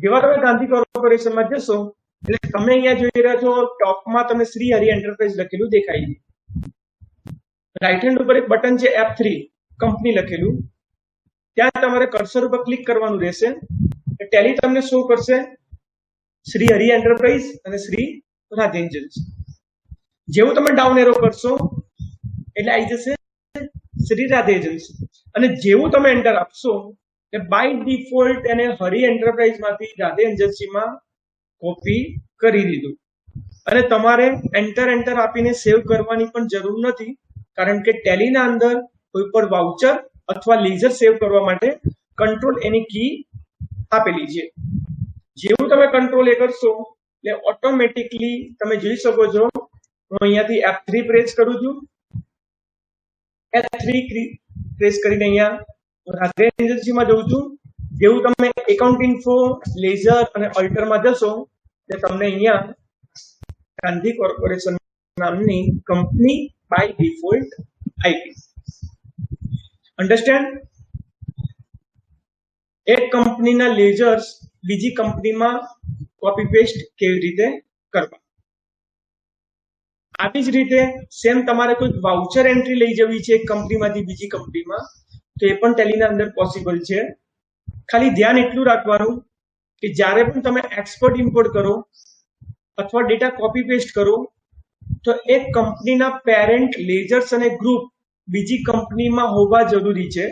જેવા તમે ગાંધી કોર્પોરેશનમાં જશો એટલે તમે અહીંયા જોઈ રહ્યા છો ટોપમાં તમે શ્રી હરિ એન્ટરપ્રાઇઝ લખેલું દેખાય છે. રાઈટ હેન્ડ ઉપર એક બટન છે F3 કંપની લખેલું, ત્યાં તમારે કર્સર ઉપર ક્લિક કરવાનું રહેશે. ટેલી તમને શો કરશે શ્રી હરિ એન્ટરપ્રાઇઝ અને શ્રી રાધે એજન્સી. જેવું તમે ડાઉન એરો કરશો એટલે આવી જશે શ્રી રાધે એજન્સી, અને જેવું તમે એન્ટર આપશો એટલે બાય ડિફોલ્ટ એને હરિ એન્ટરપ્રાઇઝમાંથી રાધે એજન્સીમાં કોપી કરી દીધું. અને તમારે એન્ટર આપીને સેવ કરવાની પણ જરૂર નથી, કારણ કે ટેલીના અંદર કોઈ પણ વાઉચર અથવા લેઝર સેવ કરવા માટે કંટ્રોલ એની કી આપેલી છે. જેવું તમે કંટ્રોલ એ કરશો એટલે ઓટોમેટિકલી તમે જોઈ શકો છો હું અહીંયાથી F3 પ્રેસ કરું છું. F3 પ્રેસ કરીને અહીંયા રાધે એજન્સીમાં જઉં છું. જેવું તમે એકાઉન્ટ ઇન્ફો લેઝર અને અલ્ટરમાં જશો એટલે તમને અહીંયા ગાંધી કોર્પોરેશન નામની કંપની બાય ડિફોલ્ટ આવી. અન્ડરસ્ટેન્ડ? એક કંપનીના લેઝર્સ બીજી કંપનીમાં કોપી પેસ્ટ કેવી રીતે કરવા. આવી જ રીતે સેમ તમારે કોઈ વાઉચર એન્ટ્રી લઈ જવી છે એક કંપનીમાંથી બીજી કંપનીમાં તો એ પણ ટેલીના અંદર પોસિબલ છે. ખાલી ધ્યાન એટલું રાખવાનું કે જ્યારે પણ તમે એક્સપોર્ટ ઇમ્પોર્ટ કરો અથવા ડેટા કોપી પેસ્ટ કરો તો એક કંપનીના પેરેન્ટ લેઝર્સ અને ગ્રુપ બીજી કંપનીમાં હોવા જરૂરી છે.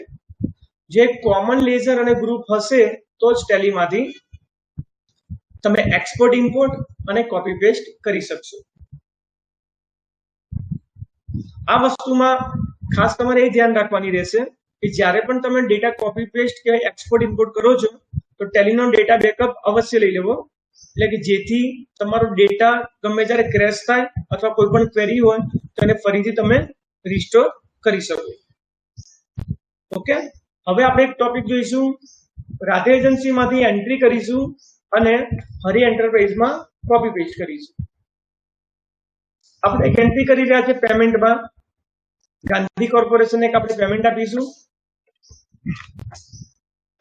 જે કોમન લેઝર અને ગ્રુપ હશે તો જ ટેલીમાંથી તમે એક્સપોર્ટ ઇમ્પોર્ટ અને કોપી પેસ્ટ કરી શકશો. આ વસ્તુમાં ખાસ તમારે એ ધ્યાન રાખવાની રહેશે કે જ્યારે પણ તમે ડેટા કોપી પેસ્ટ કે એક્સપોર્ટ ઇમ્પોર્ટ કરો છો તો ટેલીનો ડેટા બેકઅપ અવશ્ય લઈ લેવો, એટલે કે જેથી તમારો ડેટા ગમે ત્યારે ક્રેશ થાય અથવા કોઈ પણ ક્વેરી હોય તો એને ફરીથી તમે રિસ્ટોર કરી શકો. ઓકે, હવે આપણે એક ટોપિક જોઈશું, રાધે એજન્સીમાંથી એન્ટ્રી કરીશું અને હરિ એન્ટરપ્રાઇઝમાં કોપી પેસ્ટ કરીશું. આપણે એક એન્ટ્રી કરી રહ્યા છે પેમેન્ટમાં. ગાંધી કોર્પોરેશનને એક આપણે પેમેન્ટ આપીશું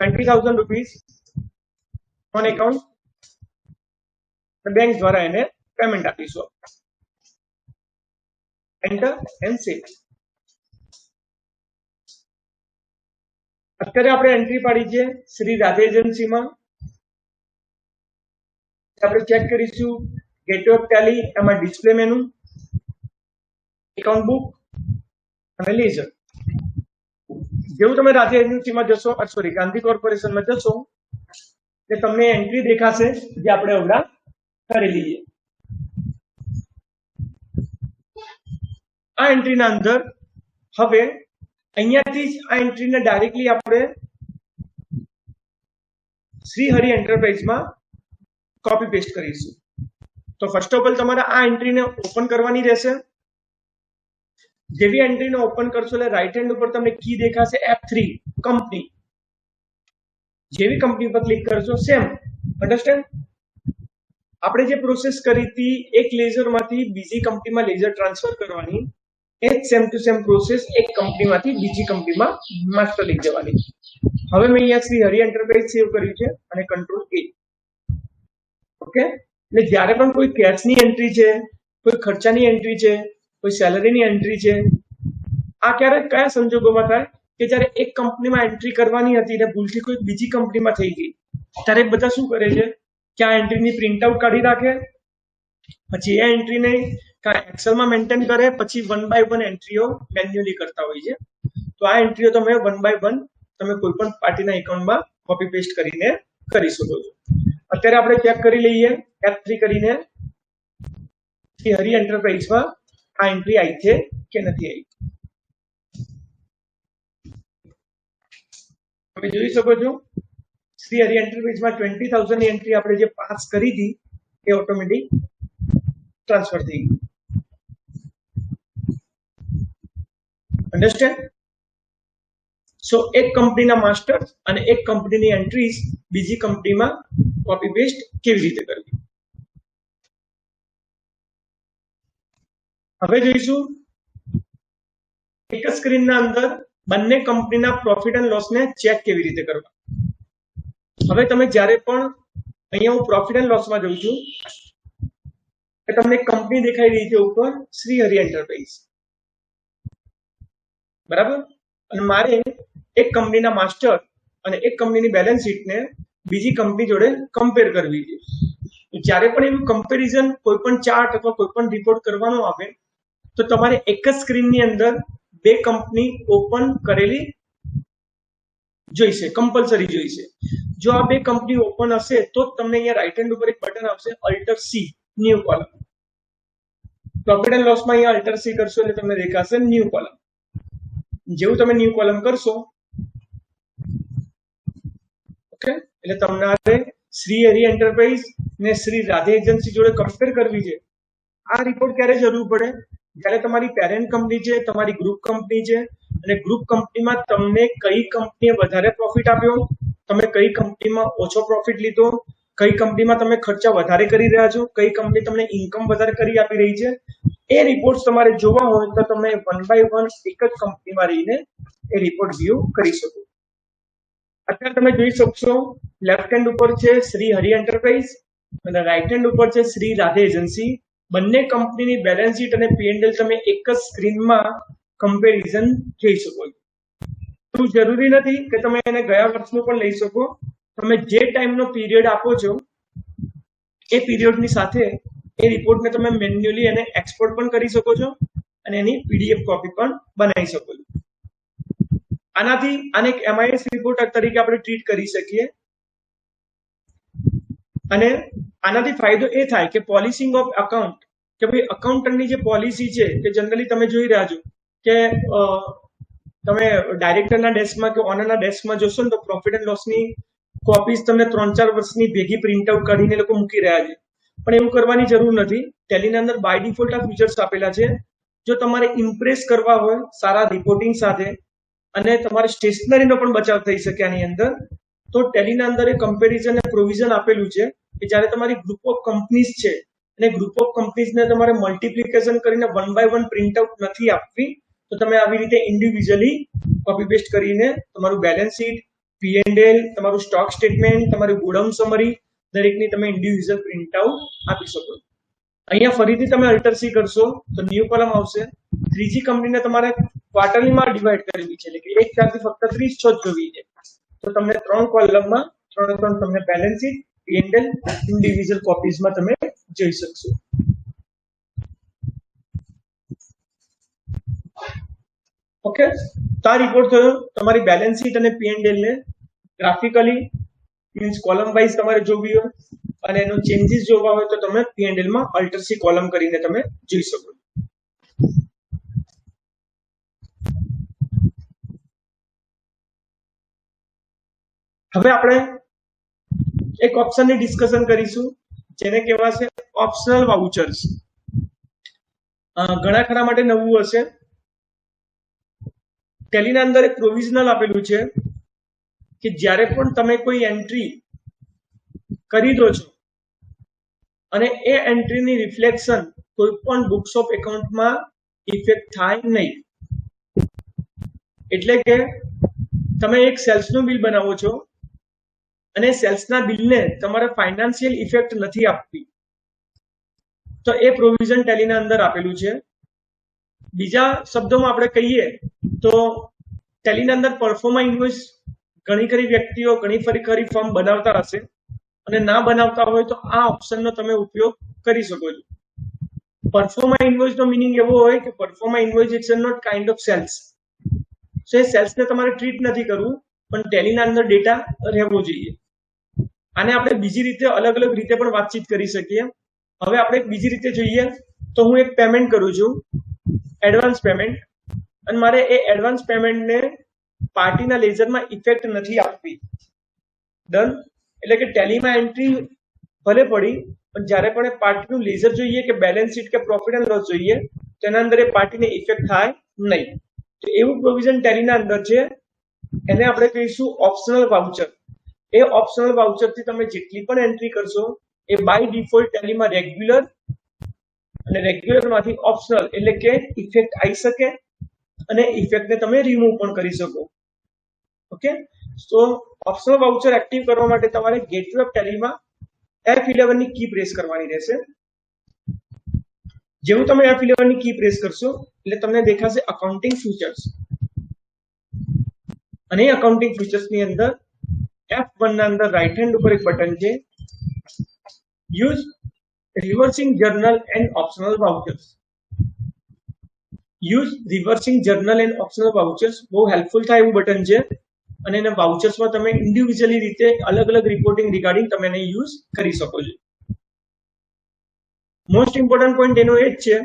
20,000 રૂપીસ ઓન એકાઉન્ટ. બેંક દ્વારા એને પેમેન્ટ આપીશું. એન્ટર એન્ડ સેવ. અત્યારે આપણે એન્ટ્રી પાડી છે શ્રી રાધે એજન્સીમાં. આપણે ચેક કરીશું ગેટવે ઓફ ટેલી, એમાં ડિસ્પ્લે મેનુ, એકાઉન્ટ બુક અને લેઝર. જેવું તમે રાજ્ય એજન્સીમાં જશો, સોરી ગાંધી કોર્પોરેશનમાં જશો કે તમને એન્ટ્રી દેખાશે જે આપણે હમણાં કરેલી છે. આ એન્ટ્રીના અંદર હવે અહીંયાથી જ આ એન્ટ્રીને ડાયરેક્ટલી આપણે શ્રી હરિ એન્ટરપ્રાઇઝમાં કોપી પેસ્ટ કરીશું. તો ફર્સ્ટ ઓફ ઓલ તમારે આ એન્ટ્રીને ઓપન કરવાની રહેશે. જેવી એન્ટ્રીને ઓપન કરશો એટલે રાઈટ હેન્ડ ઉપર તમને કી દેખાશે F3 કંપની. જેવી કંપની પર ક્લિક કરશો, સેમ અન્ડરસ્ટેન્ડ, આપણે જે પ્રોસેસ કરી હતી એક લેઝરમાંથી બીજી કંપનીમાં લેઝર ટ્રાન્સફર કરવાની, એ સેમ ટુ સેમ પ્રોસેસ એક કંપનીમાંથી બીજી કંપનીમાં માસ્ટર લઈ જવાની. હવે મેં અહીંયા શ્રી હરિ એન્ટરપ્રાઇઝ સેવ કર્યું છે અને કંટ્રોલ A. ઓકે, એટલે જ્યારે પણ કોઈ કેશની એન્ટ્રી છે, કોઈ ખર્ચાની એન્ટ્રી છે, કોઈ સેલરીની એન્ટ્રી છે, આ ક્યારે કયા સંજોગોમાં થાય કે જ્યારે એક કંપનીમાં એન્ટ્રી કરવાની હતી ને ભૂલથી કોઈ બીજી કંપનીમાં થઈ ગઈ, ત્યારે બધા શું કરે છે કે આ એન્ટ્રીની પ્રિન્ટ આઉટ કાઢી રાખે, પછી એ એન્ટ્રીને એક્સેલમાં મેન્ટેન કરે, પછી 1 બાય 1 એન્ટ્રીઓ મેન્યુઅલી કરતા હોય છે. તો આ એન્ટ્રીઓ તમે 1 બાય 1 તમે કોઈ પણ પાર્ટીના એકાઉન્ટમાં કોપી પેસ્ટ કરીને કરી શકો છો. અત્યારે આપણે ચેક કરી લઈએ F3 કરીને કે હરિ એન્ટરપ્રાઇઝમાં આ એન્ટ્રી આવી છે કે નથી આવી. તમે જોઈ શકો છો શ્રી હરિ એન્ટરપ્રાઇઝમાં 20,000 ની એન્ટ્રી આપણે જે પાસ કરી હતી એ ઓટોમેટિક ટ્રાન્સફર થઈ ગઈ. અન્ડરસ્ટેન્ડ? સો એક કંપનીના માસ્ટર અને એક કંપનીની એન્ટ્રીઝ બીજી કંપનીમાં કોપી પેસ્ટ કેવી રીતે કરવી. હવે જોઈશું એક જ સ્ક્રીનના અંદર બંને કંપનીના પ્રોફિટ એન્ડ લોસને ચેક કેવી રીતે કરવા. હવે તમે જ્યારે પણ અહીંયા હું પ્રોફિટ એન્ડ લોસમાં જોઉં છું કે તમને કંપની દેખાઈ રહી છે ઉપર શ્રી હરિ એન્ટરપ્રાઇઝ, બરાબર, અને મારે એક કંપનીના માસ્ટર અને એક કંપનીની બેલેન્સ શીટને બીજી કંપની જોડે કમ્પેર કરવી છે. જ્યારે પણ એવું કમ્પેરિઝન કોઈ પણ ચાર્ટ અથવા કોઈ પણ રિપોર્ટ કરવાનો આવે તો તમારે એક જ સ્ક્રીનની અંદર બે કંપની ઓપન કરેલી જોઈશે, કમ્પલસરી જોઈશે. જો આ બે કંપની ઓપન હશે તો જ તમને અહીંયા રાઈટ હેન્ડ ઉપર એક બટન આવશે alter C new column. Profit and લોસમાં અહીંયા અલ્ટર સી કરશો એટલે તમને દેખાશે ન્યુ કોલમ. જેવું તમે ન્યુ કોલમ કરશો, ઓકે, એટલે તમારે શ્રી હરિ એન્ટરપ્રાઇઝ ને શ્રી રાધે એજન્સી જોડે કમ્પેર કરવી છે. આ રિપોર્ટ ક્યારે જરૂર પડે? જ્યારે તમારી પેરેન્ટ કંપની છે, તમારી ગ્રુપ કંપની છે અને ગ્રુપ કંપનીમાં તમને કઈ કંપનીએ વધારે પ્રોફિટ આપ્યો, તમે કઈ કંપનીમાં ઓછો પ્રોફિટ લીધો, કઈ કંપનીમાં તમે ખર્ચા વધારે કરી રહ્યા છો, કઈ કંપની તમને ઇન્કમ વધારે કરી આપી રહી છે, એ રિપોર્ટ તમારે જોવા હોય તો તમે 1 બાય 1 એક જ કંપનીમાં રહીને એ રિપોર્ટ વ્યૂ કરી શકો. અત્યારે તમે જોઈ શકશો લેફ્ટ હેન્ડ ઉપર છે શ્રી હરિ એન્ટરપ્રાઇઝ અને રાઈટ હેન્ડ ઉપર છે શ્રી રાધે એજન્સી. બંને કંપનીની બેલેન્સ શીટ અને P&L તમે એક જ સ્ક્રીનમાં કમ્પેરિઝન જોઈ શકો છો. એવું જરૂરી નથી કે તમે એને ગયા વર્ષનું પણ લઈ શકો. તમે જે ટાઈમનો પીરિયડ આપો છો એ પીરિયડની સાથે એ રિપોર્ટને તમે મેન્યુઅલી એને એક્સપોર્ટ પણ કરી શકો છો અને એની PDF કોપી પણ બનાવી શકો છો. આનાથી આને એક MIS રિપોર્ટ તરીકે આપણે ટ્રીટ કરી શકીએ અને આનાથી ફાયદો એ થાય કે પોલિસિંગ ઓફ અકાઉન્ટ, કે ભાઈ અકાઉન્ટન્ટની જે પોલિસી છે કે જનરલી તમે જોઈ રહ્યા છો કે તમે ડાયરેક્ટરના ડેસ્કમાં કે ઓનરના ડેસ્કમાં જોશો ને તો પ્રોફિટ એન્ડ લોસની કોપીઝ તમને 3-4 વર્ષની ભેગી પ્રિન્ટ આઉટ કાઢીને લોકો મૂકી રહ્યા છે. પણ એવું કરવાની જરૂર નથી. ટેલીના અંદર બાય ડિફોલ્ટ આ ફીચર્સ આપેલા છે. જો તમારે ઇમ્પ્રેસ કરવા હોય સારા રિપોર્ટિંગ સાથે અને તમારે સ્ટેશનરીનો પણ બચાવ થઈ શકે આની અંદર, તો ટેલીના અંદર એ કમ્પેરિઝન અને પ્રોવિઝન આપેલું છે કે જ્યારે તમારી ગ્રુપ ઓફ કંપનીઝ છે અને ગ્રુપ ઓફ કંપનીઝને તમારે મલ્ટિપ્લિકેશન કરીને 1 બાય 1 પ્રિન્ટ આઉટ નથી આપવી, તો તમે આવી રીતે ઇન્ડિવિજ્યુઅલી કોપી પેસ્ટ કરીને તમારું બેલેન્સ શીટ, P&L, તમારું સ્ટોક સ્ટેટમેન્ટ, તમારું ગોડાઉન સમરી દરેકની તમે ઇન્ડિવિજ્યુઅલ પ્રિન્ટ આઉટ આપી શકો છો. અહીંયા ફરીથી તમે અલ્ટર સી કરશો તો ન્યુ કોલમ આવશે. ત્રીજી કંપનીને તમારે ક્વાર્ટરલીમાં ડિવાઈડ કરવી છે એટલે કે એક ત્યાંથી ફક્ત 30 જ જોવી છે, તો તમને 3 કોલમમાં 3 તમને બેલેન્સ શીટ, P&L ઇન્ડિવિજ્યુઅલ કોપીઝમાં તમે જોઈ શકશો. ઓકે, તો આ રિપોર્ટ થયો તમારી બેલેન્સ શીટ અને પી એન્ડ એલ ને ગ્રાફિકલી મીન્સ કોલમ વાઇઝ તમારે જોવી હોય અને એનો ચેન્જીસ જોવા હોય તો તમે પી એન્ડ એલ માં અલ્ટર સી કોલમ કરીને તમે જોઈ શકો. હવે આપણે એક ઓપ્શનની ડિસ્કશન કરીશું જેને કહેવાશે ઓપ્શનલ વાઉચર્સ. ઘણા ખરા માટે નવું હશે. ટેલીના અંદર એક પ્રોવિઝનલ આપેલું છે કે જ્યારે પણ તમે કોઈ એન્ટ્રી કરી દો છો અને એ એન્ટ્રીની રિફ્લેક્શન કોઈ પણ બુક્સ ઓફ એકાઉન્ટમાં ઇફેક્ટ થાય નહીં. એટલે કે તમે એક સેલ્સનું બિલ બનાવો છો અને સેલ્સના બિલને તમારે ફાઇનાન્શિયલ ઇફેક્ટ નથી આપતી, તો એ પ્રોવિઝન ટેલીના અંદર આપેલું છે. બીજા શબ્દોમાં આપણે કહીએ તો ટેલીના અંદર પરફોર્મા ઇન્વોઇસ ઘણી ખરી વ્યક્તિઓ ઘણી ખરી ફર્મ બનાવતા હશે અને ના બનાવતા હોય તો આ ઓપ્શનનો તમે ઉપયોગ કરી શકો છો. પરફોર્મા ઇન્વોઇસનો મિનિંગ એવો હોય કે proforma invoice it's not kind of sales. So એ સેલ્સને તમારે ટ્રીટ નથી કરવું, પણ ટેલીના અંદર ડેટા રહેવો જોઈએ. આને આપણે બીજી રીતે અલગ અલગ રીતે પણ વાતચીત કરી શકીએ. હવે આપણે બીજી રીતે જોઈએ તો હું એક પેમેન્ટ કરું છું, એડવાન્સ પેમેન્ટ, અને મારે એ એડવાન્સ પેમેન્ટને પાર્ટીના લેઝરમાં ઇફેક્ટ નથી આપવી. ડન. એટલે કે ટેલીમાં એન્ટ્રી ભલે પડી પણ જ્યારે પણ એ પાર્ટીનું લેઝર જોઈએ કે બેલેન્સ શીટ કે પ્રોફિટ એન્ડ લોસ જોઈએ તેના અંદર એ પાર્ટીને ઇફેક્ટ થાય નહીં. તો એવું પ્રોવિઝન ટેલીના અંદર છે, એને આપણે કહીશું ઓપ્શનલ વાઉચર. એ ઓપ્શનલ વાઉચર થી તમે જેટલી પણ એન્ટ્રી કરશો એ બાય ડિફોલ્ટ ટેલીમાં રેગ્યુલર અને રેગ્યુલર માંથી ઓપ્શનલ એટલે કે ઇફેક્ટ આવી શકે અને ઇફેક્ટને તમે રિમૂવ પણ કરી શકો. ઓકે, તો ઓપ્શનલ વાઉચર એક્ટિવ કરવા માટે તમારે ગેટવે ઓફ ટેલીમાં F11 ની કી પ્રેસ કરવાની રહેશે. જેવું તમે F11 ની કી પ્રેસ કરશો એટલે તમને દેખાશે અકાઉન્ટિંગ ફીચર્સ, અને અકાઉન્ટિંગ ફીચર્સ ની અંદર F1 ના અંદર રાઈટ હેન્ડ ઉપર એક બટન છે, use reversing journal and optional vouchers. Use reversing journal and optional vouchers બહુ હેલ્પફુલ થાય એવું બટન છે, અને એને વાઉચર્સમાં તમે ઇન્ડિવિજ્યુઅલી રીતે અલગ અલગ રિપોર્ટિંગ રિગાર્ડિંગ તમે એને યુઝ કરી શકો છો. મોસ્ટ ઇમ્પોર્ટન્ટ પોઈન્ટ એનો એ જ છે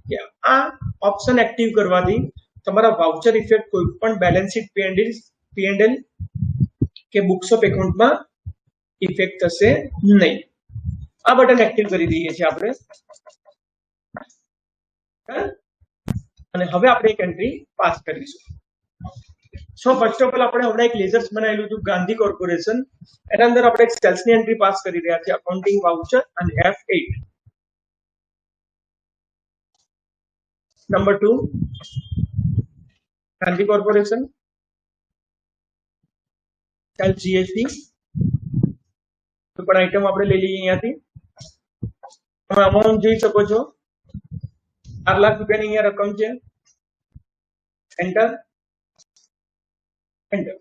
કે આ ઓપ્શન એક્ટિવ કરવાથી તમારા વાઉચર ઇફેક્ટ કોઈ પણ balance sheet P and L K books of એકાઉન્ટમાં ઇફેક્ટ થશે નહીં. આ બટન એક્ટિવ કરી દઈએ છીએ આપણે, અને હવે આપણે એક એન્ટ્રી પાસ કરીશું. સો ફર્સ્ટ ઓફ ઓલ આપણે હમણાં એક લેઝર્સ બનાવેલું હતું ગાંધી કોર્પોરેશન, એના અંદર આપણે એક સેલ્સની એન્ટ્રી પાસ કરી રહ્યા છીએ, અકાઉન્ટિંગ વાઉચર અને F8. Number 2 Gandhi corporation sales GST પણ આઈટમ આપણે લઈ લઈએ અહીંયાથી. તમે અમાઉન્ટ જોઈ શકો છો, 4 લાખ રૂપિયાની અહીંયા રકમ છે. એન્ટર એન્ટર,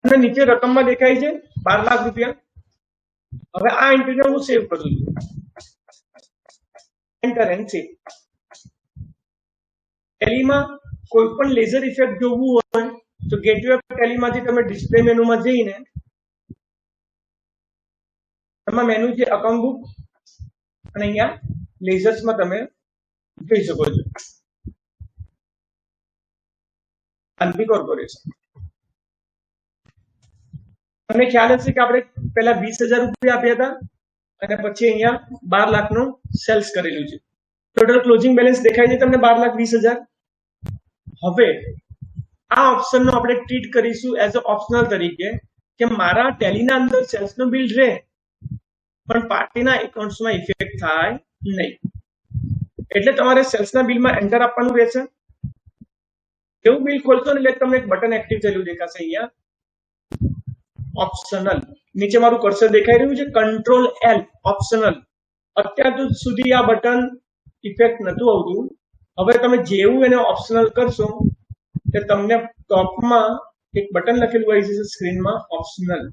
અને નીચે રકમમાં દેખાય છે 12 લાખ રૂપિયા. હવે આ એન્ટ્રીને હું સેવ કરું છું, એન્ટર એન્ડ સેવ. ટેલીમાં કોઈ પણ લેઝર ઇફેક્ટ જોવું હોય તો ગેટવે ઓફ ટેલીમાંથી તમે ડિસ્પ્લે મેનુમાં જઈને એમાં મેનુ છે અકાઉન્ટ બુક, અને અહીંયા લેઝર્સમાં તમે જોઈ શકો છો ગાંધી કોર્પોરેશન. તમને ખ્યાલ હશે કે આપણે પહેલા 20,000 રૂપિયા આપ્યા હતા અને પછી અહીંયા 12 લાખનું સેલ્સ કરેલું છે. ટોટલ ક્લોઝિંગ બેલેન્સ દેખાય છે તમને 12,20,000. હવે આ ઓપ્શનનો આપણે ટ્રીટ કરીશું એઝ અ ઓપ્શનલ તરીકે કે મારા ટેલીના અંદર સેલ્સનું બિલ રહે પણ પાર્ટીના એકાઉન્ટ્સમાં ઇફેક્ટ થાય નહીં. એટલે તમારે સેલ્સના બિલમાં એન્ટર આપવાનું રહેશે. એવું બિલ ખોલશો ને એટલે તમને એક બટન એક્ટિવ થયેલું દેખાશે અહીંયા, ઓપ્શનલ. નીચે મારું કર્સર દેખાઈ રહ્યું છે, કંટ્રોલ L ઓપ્શનલ. અત્યાર સુધી આ બટન ઇફેક્ટ નતું આવતું. હવે તમે જેવું એને ઓપ્શનલ કરશો કે તમને ટોપમાં એક બટન લખેલું આવી જશે સ્ક્રીનમાં, ઓપ્શનલ.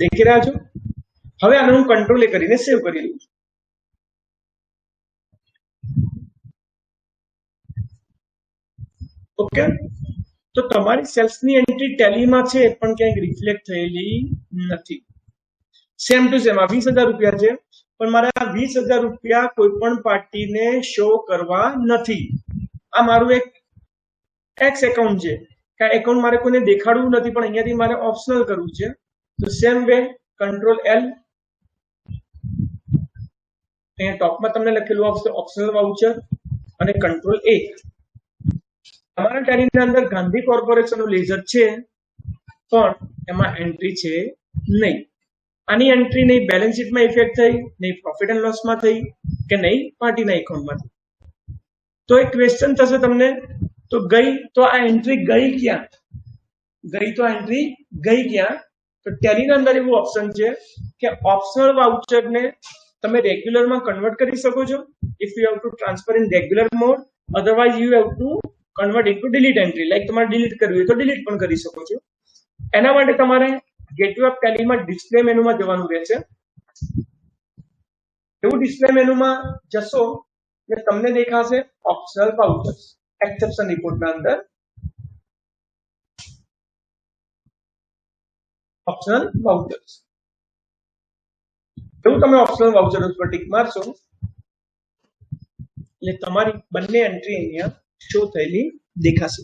દેખી રહ્યા છો? હવે આને હું કંટ્રોલ કરીને સેવ કરી લઉં છું. ઓકે, તો તમારી સેલ્સની એન્ટ્રી ટેલીમાં છે પણ ક્યાંક રિફ્લેક્ટ થયેલી નથી. સેમ ટુ સેમ આ 20,000 રૂપિયા છે પણ મારે આ 20,000 રૂપિયા કોઈ પણ પાર્ટીને શો કરવા નથી. આ મારું એક એક્સ એકાઉન્ટ છે કે આ એકાઉન્ટ મારે કોઈને દેખાડવું નથી પણ અહીંયાથી મારે ઓપ્શનલ કરવું છે. તો સેમ વે કંટ્રોલ એલ, અહીંયા ટોપમાં તમને લખેલું આવશે ઓપ્શનલ વાઉચર અને કંટ્રોલ એ. તમારા ટેલીની અંદર ગાંધી કોર્પોરેશનનું લેઝર છે પણ એમાં એન્ટ્રી છે નહીં. આની એન્ટ્રી નહીં બેલેન્સ શીટમાં ઇફેક્ટ થઈ, નહીં પ્રોફિટ એન્ડ લોસમાં થઈ કે નહીં પાર્ટીના એકાઉન્ટમાં. તો એક ક્વેશ્ચન થશે તમને, તો આ એન્ટ્રી ગઈ ક્યાં? તો આ એન્ટ્રી ગઈ ક્યાં? તો ટેલીના અંદર એવું ઓપ્શન છે કે ઓપ્શનલ વાઉચરને તમે રેગ્યુલરમાં કન્વર્ટ કરી શકો છો if you have to transfer in regular mode, otherwise you have to convert into delete entry. Like તમારે ડિલીટ કરવી હોય તો ડિલીટ પણ કરી શકો છો. એના માટે તમારે ગેટવે ઓફ ટેલીમાં ડિસ્પ્લે મેનુમાં જવાનું રહેશે. એવું ડિસ્પ્લે મેનુમાં જશો એટલે તમને દેખાશે ઓપ્શનલ વાઉચર્સ એક્સેપ્શન રિપોર્ટના અંદર ઓપ્શનલ વાઉચર્સ. એવું તમે ઓપ્શનલ વાઉચર્સ પર ટિક મારશો એટલે તમારી બંને એન્ટ્રી અહીંયા શો થયેલી દેખાશે.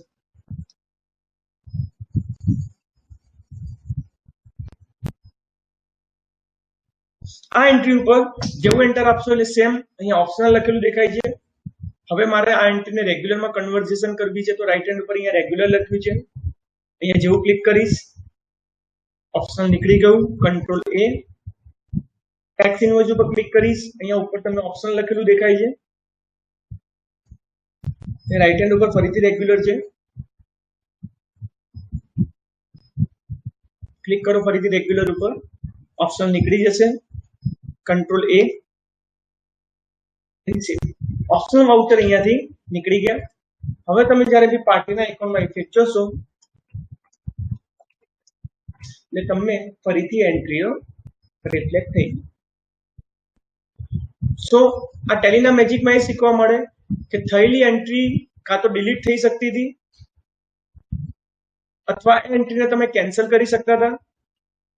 આ એન્ટ્રી ઉપર જેવું એન્ટર આપશો એટલે સેમ અહીંયા ઓપ્શનલ લખેલું દેખાય છે. હવે મારે આ એન્ટ્રીને રેગ્યુલરમાં કન્વર્ઝેશન કરવી છે તો રાઈટ હેન્ડ ઉપર અહીંયા રેગ્યુલર લખ્યું છે. અહીંયા જેવું ક્લિક કરીશ ઓપ્શનલ નીકળી ગયું, કંટ્રોલ એ. ટેક્સ ઇન્વોઇસ ઉપર ક્લિક કરીશ, અહીંયા ઉપર તમને ઓપ્શનલ લખેલું દેખાય છે. રાઈટ હેન્ડ ઉપર ફરીથી રેગ્યુલર છે, ક્લિક કરો ફરીથી રેગ્યુલર ઉપર, ઓપ્શનલ નીકળી જશે, કંટ્રોલ એ. ઓપ્શનલ વાઉચર અહીંયાથી નીકળી ગયા. હવે તમે જ્યારે બી પાર્ટીના એકાઉન્ટમાં ઇફેક્ટ જોશો એટલે તમને ફરીથી એન્ટ્રીઓ રિફ્લેક્ટ થઈ. સો આ ટેલીના મેજિકમાં એ શીખવા મળે કે થયેલી એન્ટ્રી કાં તો ડિલીટ થઈ શકતી હતી અથવા એ એન્ટ્રીને તમે કેન્સલ કરી શકતા હતા.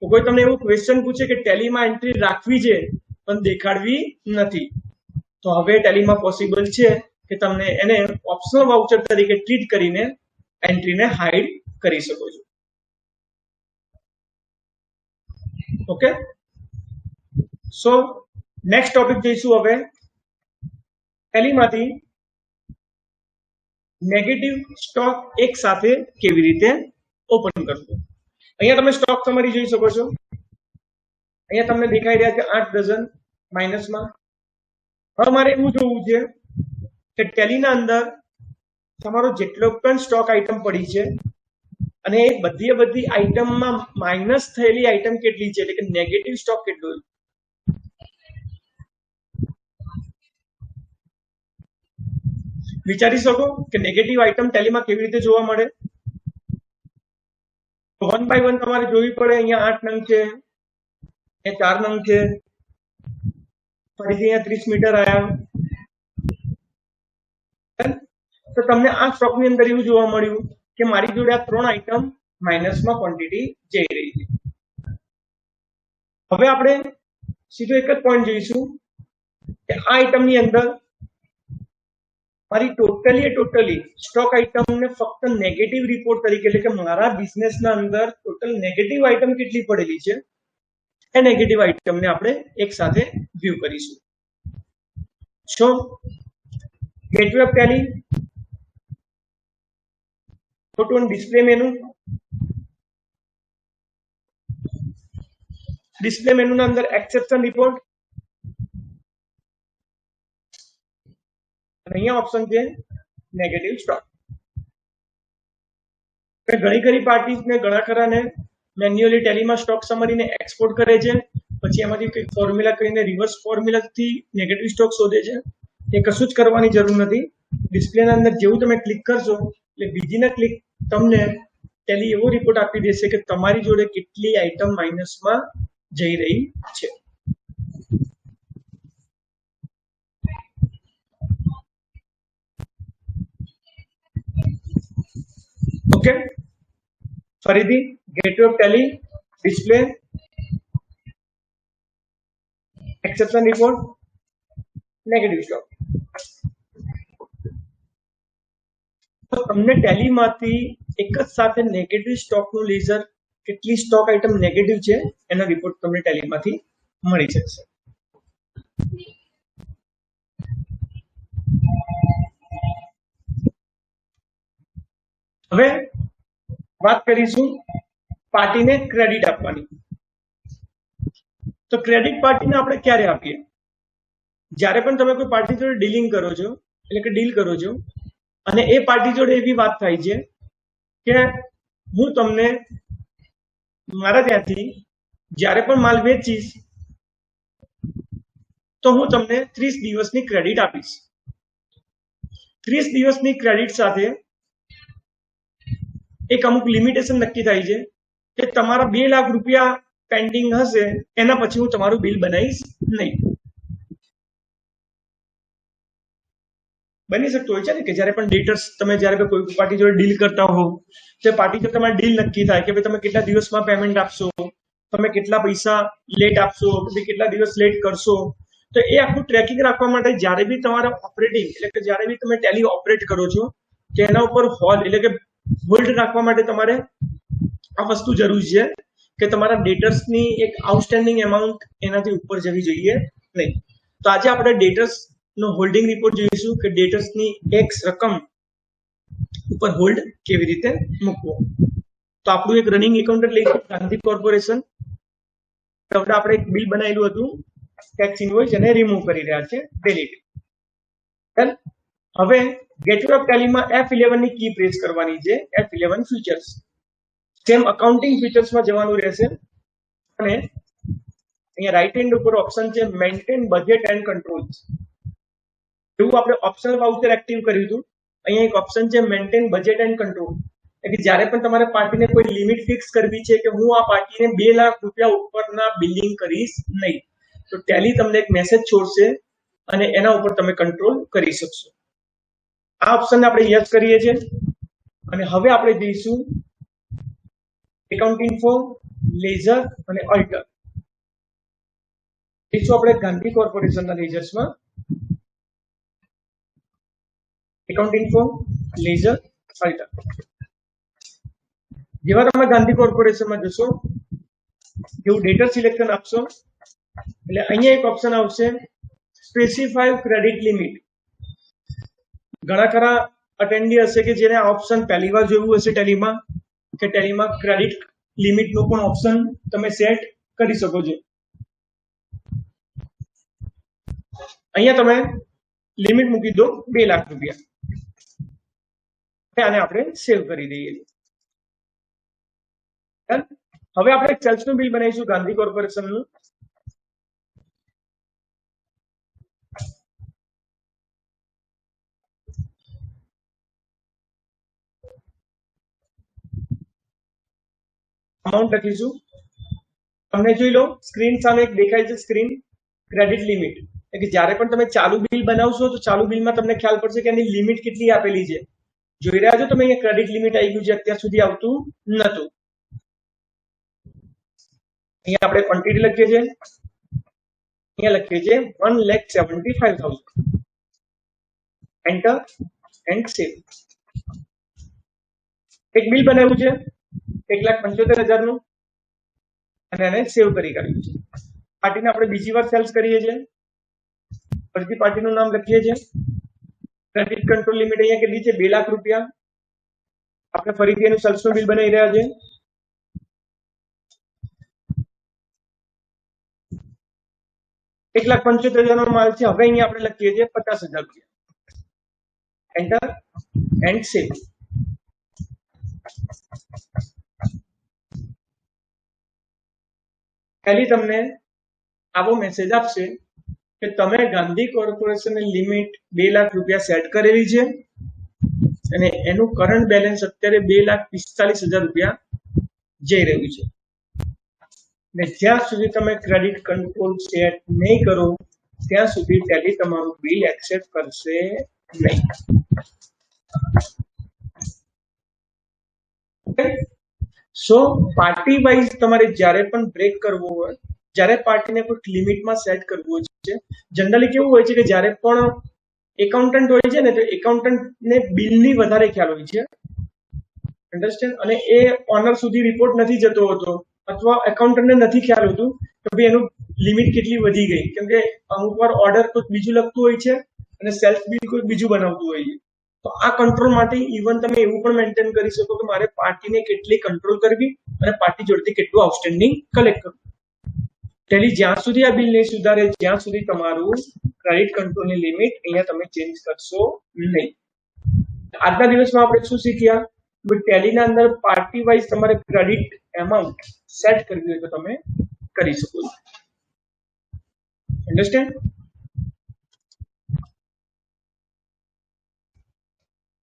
તો કોઈ તમને એવું ક્વેશ્ચન પૂછે કે ટેલીમાં એન્ટ્રી રાખવી છે પણ દેખાડવી નથી, તો હવે ટેલીમાં પોસિબલ છે કે તમને એને ઓપ્શનલ વાઉચર તરીકે ટ્રીટ કરીને એન્ટ્રીને હાઇડ કરી શકો છો. ઓકે, સો નેક્સ્ટ ટોપિક જઈશું હવે ટેલીમાંથી નેગેટિવ સ્ટોક એક સાથે કેવી રીતે ઓપન કરવો. અહીંયા તમે સ્ટોક સમરી જોઈ શકો છો. અહીંયા તમને દેખાઈ રહ્યા છે 8 ડઝન માઇનસમાં. હવે મારે એવું જોવું છે કે ટેલીના અંદર તમારો જેટલો પણ સ્ટોક આઇટમ પડી છે અને એ બધી આઇટમમાં માઇનસ થયેલી આઇટમ કેટલી છે, એટલે કે નેગેટિવ સ્ટોક કેટલો છે. વિચારી શકો કે નેગેટિવ આઇટમ ટેલીમાં કેવી રીતે જોવા મળે. વન બાય વન તમારે જોવી પડે. અહીંયા 8 નંગ છે, એ 4 નંગ છે, ફરીથી અહીંયા 30 મીટર આવ્યા. તો તમને આ સ્ટોકની અંદર એવું જોવા મળ્યું કે મારી જોડે આ 3 આઇટમ માઇનસમાં ક્વોન્ટિટી જઈ રહી છે. હવે આપણે સીધો એક જ પોઈન્ટ જોઈશું કે આ આઇટમની અંદર મારી ટોટલી સ્ટોક આઇટમને ફક્ત નેગેટિવ રિપોર્ટ તરીકે, એટલે કે મારા બિઝનેસના અંદર ટોટલ નેગેટિવ આઇટમ કેટલી પડેલી છે એ નેગેટિવ આઇટમને આપણે એક સાથે વ્યૂ કરીશું. So gateway of Tally, go to display menu. Display menu ના અંદર એક્સેપ્શન રિપોર્ટ અને અહીંયા ઓપ્શન છે નેગેટિવ સ્ટોક. ઘણી ખરી પાર્ટીઝ ને ઘણા ખરાને મેન્યુઅલી ટેલીમાં સ્ટોક સમરીને એક્સપોર્ટ કરે છે, પછી એમાંથી કંઈક ફોર્મ્યુલા કરીને રિવર્સ ફોર્મ્યુલાથી નેગેટિવ સ્ટોક શોધે છે. એ કશું જ કરવાની જરૂર નથી. ડિસ્પ્લેના અંદર જેવું તમે ક્લિક કરશો એટલે બીજીના ક્લિક તમને ટેલી એવો રિપોર્ટ આપી દેશે કે તમારી જોડે કેટલી આઇટમ માઇનસમાં જઈ રહી છે. ઓકે, ફરીથી gateway of Tally, display, exception report, negative stock. તો તમને ટેલીમાંથી એક જ સાથે નેગેટિવ સ્ટોકનું લેઝર, કેટલી સ્ટોક આઇટમ નેગેટિવ છે એનો રિપોર્ટ તમને ટેલીમાંથી મળી જશે. હવે વાત કરીશું પાર્ટીને ક્રેડિટ આપવાની. તો ક્રેડિટ પાર્ટીને આપણે ક્યારે આપીએ? જ્યારે પણ તમે કોઈ પાર્ટી જોડે ડીલિંગ કરો છો, એટલે કે ડીલ કરો છો, અને એ પાર્ટી જોડે એવી વાત થાય છે કે હું તમને મારા ત્યાંથી જ્યારે પણ માલ વેચીશ તો હું તમને 30 દિવસની ક્રેડિટ આપીશ. 30 દિવસની ક્રેડિટ સાથે એક અમુક લિમિટેશન નક્કી થાય છે કે તમારા 2 લાખ રૂપિયા પેન્ડિંગ હશે એના પછી હું તમારું બિલ બનાવીશ નહીં. બની શકતું હોય છે ને કે જ્યારે પણ ડેટર્સ, તમે જ્યારે કોઈ પાર્ટી જોડે ડીલ કરતા હો, તે પાર્ટી જોડે તમારી ડીલ નક્કી થાય કે ભાઈ તમે કેટલા દિવસમાં પેમેન્ટ આપશો, તમે કેટલા પૈસા લેટ આપશો, તમે કેટલા દિવસ લેટ કરશો. તો એ આખું ટ્રેકિંગ રાખવા માટે જ્યારે બી તમારા ઓપરેટિંગ, એટલે કે જ્યારે બી તમે ટેલી ઓપરેટ કરો છો, તો એના ઉપર હોલ્ડ, એટલે કે હોલ્ડ રાખવા માટે તમારે આ વસ્તુ જરૂરી છે કે તમારા ડેટર્સની એક આઉટસ્ટેન્ડિંગ એમાઉન્ટ એનાથી ઉપર જવી જોઈએ નહીં. તો આજે આપણે ડેટર્સ નો હોલ્ડિંગ રિપોર્ટ જોઈશું કે ડેટર્સની એક્સ રકમ ઉપર હોલ્ડ કેવી રીતે મૂકવો. તો આપણું એક રનિંગ એકાઉન્ટ લઈશું ગાંધી કોર્પોરેશન. આપણે એક બિલ બનાવેલું હતું ટેક્સ ઇનવોઇસ, એને રિમૂવ કરી રહ્યા છે, ડિલીટ. હવે ગેટવે ઓફ ટેલીમાં F11 ની કી પ્રેસ કરવાની છે, F11 ફીચર્સ. સેમ અકાઉન્ટિંગ ફીચર્સમાં જવાનું રહેશે અને અહીંયા રાઈટ હેન્ડ ઉપર ઓપ્શન છે મેન્ટેન બજેટ એન્ડ કંટ્રોલ્સ. એવું આપણે ઓપ્શનલ વાઉચર એક્ટિવ કર્યું હતું. અહીંયા એક ઓપ્શન છે મેન્ટેન બજેટ એન્ડ કંટ્રોલ, એટલે જ્યારે પણ તમારે પાર્ટીને કોઈ લિમિટ ફિક્સ કરવી છે કે હું આ પાર્ટીને 2 લાખ રૂપિયા ઉપરના બિલિંગ કરીશ નહીં, તો ટેલી તમને એક મેસેજ છોડશે અને એના ઉપર તમે કંટ્રોલ કરી શકશો. આ ઓપ્શન આપણે યસ કરીએ છીએ અને હવે આપણે જઈશું એકાઉન્ટિંગ ફોર્મ, લેઝર અને અલ્ટર. જઈશું આપણે ગાંધી કોર્પોરેશનના લેઝર્સમાં. Accounting form, ledger, alter. જેવા તમે ગાંધી કોર્પોરેશનમાં જશો, જેવું ડેટા સિલેક્શન આપશો એટલે અહીંયા એક ઓપ્શન આવશે સ્પેસિફાઈ ક્રેડિટ લિમિટ. ઘણા ખરા અટેન્ડી હશે કે જેને આ ઓપ્શન પહેલી વાર જોયું હશે ટેલીમાં, કે ટેલીમાં ક્રેડિટ લિમિટનો પણ ઓપ્શન તમે સેટ કરી શકો છો. અહીંયા તમે લિમિટ મૂકી દો 2 લાખ રૂપિયા. આને આપણે સેવ કરી દઈએ. હવે આપણે સેલ્સનું બિલ બનાવીશું ગાંધી કોર્પોરેશનનું. અમાઉન્ટ લખીશું. તમને જોઈ લો સ્ક્રીન સામે એક દેખાય છે સ્ક્રીન ક્રેડિટ લિમિટ, એટલે કે જ્યારે પણ તમે ચાલુ બિલ બનાવશો તો ચાલુ બિલમાં તમને ખ્યાલ પડશે કે એની લિમિટ કેટલી આપેલી છે. જોઈ રહ્યા છો તમે અહીંયા ક્રેડિટ લિમિટ આવી ગયું છે, અત્યાર સુધી આવતું નતું. અહીંયા આપણે ક્વોન્ટિટી લખીએ છીએ, અહીંયા લખીએ છીએ 1,75,000. એન્ટર એન્ડ સેવ. એક બિલ બનાવ્યું છે 1,75,000 નું અને એને સેવ કરી કાઢ્યું છે. પાર્ટીને આપણે બીજી વાર સેલ્સ કરીએ છીએ, ફરીથી પાર્ટીનું નામ લખીએ છીએ. ક્રેડિટ કંટ્રોલ લિમિટ અહીંયા કેટલી છે? 2 લાખ રૂપિયા. આપણે ફરીથી એનું સેલ્સનું બિલ બનાવી રહ્યા છે. $1,75,000 નો માલ છે. હવે અહીંયા આપણે લખીએ છીએ 50,000 રૂપિયા. એન્ટર એન્ડ સેવ. ખાલી તમને આવો મેસેજ આપશે કે તમે ગાંધી કોર્પોરેશનની લિમિટ 2 લાખ રૂપિયા સેટ કરેલી છે અને એનું કરંટ બેલેન્સ અત્યારે 2,45,000 રૂપિયા જઈ રહ્યું છે. ને જ્યાં સુધી તમે ક્રેડિટ કંટ્રોલ સેટ નહીં કરો ત્યાં સુધી ટેલી તમારું બિલ એક્સેપ્ટ કરશે નહીં. સો પાર્ટી વાઇઝ તમારે જ્યારે પણ બ્રેક કરવો હોય, જ્યારે પાર્ટીને કોઈક લિમિટમાં સેટ કરવું છે, જનરલી કેવું હોય છે કે જ્યારે પણ એકાઉન્ટન્ટ હોય છે ને, તો એકાઉન્ટન્ટને બિલની વધારે ખ્યાલ હોય છે, અન્ડરસ્ટેન્ડ, અને એ ઓનર સુધી રિપોર્ટ નથી જતો હોતો, અથવા એકાઉન્ટન્ટને નથી ખ્યાલ હોતું કે ભાઈ એનું લિમિટ કેટલી વધી ગઈ, કેમ કે અમુક વાર ઓર્ડર કોઈક બીજું લખતું હોય છે અને સેલ્ફ બિલ કોઈક બીજું બનાવતું હોય છે. તો આ કંટ્રોલ માટે ઇવન તમે એવું પણ મેન્ટેન કરી શકો કે મારે પાર્ટીને કેટલી કંટ્રોલ કરવી અને પાર્ટી જોડેથી કેટલું આઉટસ્ટેન્ડિંગ કલેક્ટ કરવું. ટેલી જ્યાં સુધી આ બિલ નહીં સુધારે, જ્યાં સુધી તમારું ક્રેડિટ કંટ્રોલની લિમિટ અહીંયા તમે ચેન્જ કરશો નહીં. આજના દિવસમાં આપણે શું શીખ્યા? ટેલીના અંદર પાર્ટી વાઇઝ તમારે ક્રેડિટ એમાઉન્ટ સેટ કરવી હોય તો તમે કરી શકો છો. અન્ડરસ્ટેન્ડ?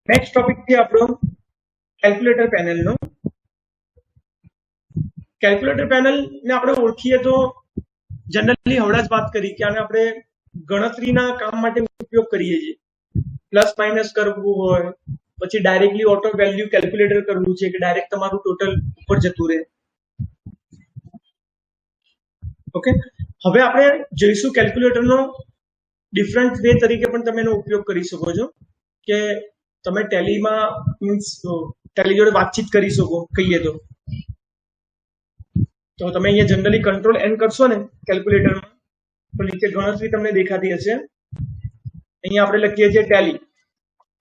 નેક્સ્ટ ટોપિક છે આપણો કેલ્ક્યુલેટર પેનલનો. કેલ્ક્યુલેટર પેનલ ને આપણે ઓળખીએ તો જનરલી હમણાં જ વાત કરી કે આને આપણે ગણતરીના કામ માટે ઉપયોગ કરીએ છીએ. પ્લસ માઇનસ કરવું હોય, પછી ડાયરેક્ટલી ઓટો વેલ્યુ કેલ્ક્યુલેટર કરવું છે કે ડાયરેક્ટ તમારું ટોટલ ઉપર જતું રહે. ઓકે, હવે આપણે જોઈશું કેલ્ક્યુલેટરનો ડિફરન્ટ વે તરીકે પણ તમે એનો ઉપયોગ કરી શકો છો કે તમે ટેલીમાં મીન્સ ટેલી જોડે વાતચીત કરી શકો. કહીએ તો તમે અહીંયા જનરલી કંટ્રોલ એન કરશો ને કેલ્ક્યુલેટરમાં, તો નીચે ગણતરી તમને દેખાતી હશે. અહીંયા આપણે લખીએ છીએ ટેલી.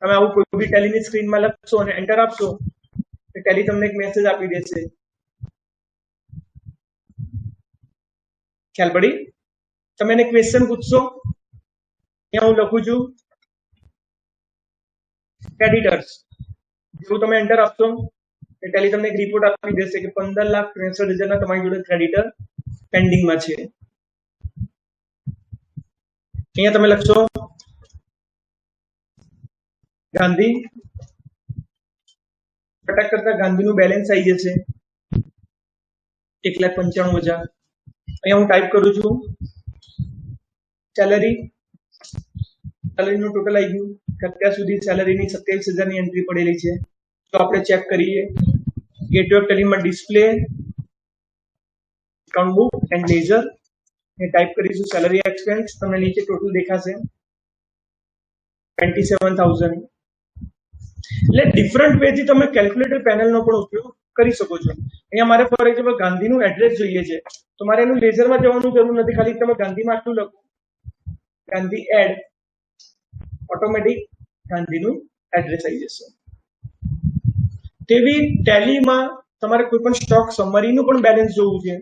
તમે આવું કોઈ બી ટેલીની સ્ક્રીનમાં લખશો અને એન્ટર આપશો તો ટેલી તમને એક મેસેજ આપી દેશે. ખ્યાલ પડી? તમે એને ક્વેશ્ચન પૂછશો, અહીંયા હું લખું છું ક્રેડિટર્સ. જેવું તમે એન્ટર આપશો એ ટેલી તમને એક રિપોર્ટ આપી દેશે કે 15,63,000 તમારી જોડે ક્રેડિટર પેન્ડિંગમાં છે. અહીંયા તમે લખશો ગાંધી, અટક કરતા ગાંધીનું બેલેન્સ આવી જશે 1,95,000. અહીંયા હું ટાઈપ કરું છું સેલરી, સેલરીનું ટોટલ આવી ગયું કે અત્યાર સુધી સેલરીની 27,000 એન્ટ્રી પડેલી છે. તો આપણે ચેક કરીએ ગેટવે ઓફ ટેલીમાં display, account book and ledger એ ટાઈપ કરીશું સેલરી એક્સપેન્સ. તમને નીચે ટોટલ દેખાશે 27,000. એટલે ડિફરન્ટ વે થી તમે કેલ્ક્યુલેટર પેનલનો પણ ઉપયોગ કરી શકો છો. અહીંયા મારે ફોર એક્ઝામ્પલ ગાંધીનું એડ્રેસ જોઈએ છે, તો મારે એનું લેઝરમાં જવાનું જરૂર નથી, ખાલી તમે ગાંધીમાં આટલું લખો, ગાંધી એડ, ઓટોમેટિક ગાંધીનું એડ્રેસ આવી જશે. તેવી ટેલીમાં તમારે કોઈ પણ સ્ટોક સમરીનું પણ બેલેન્સ જોવું છે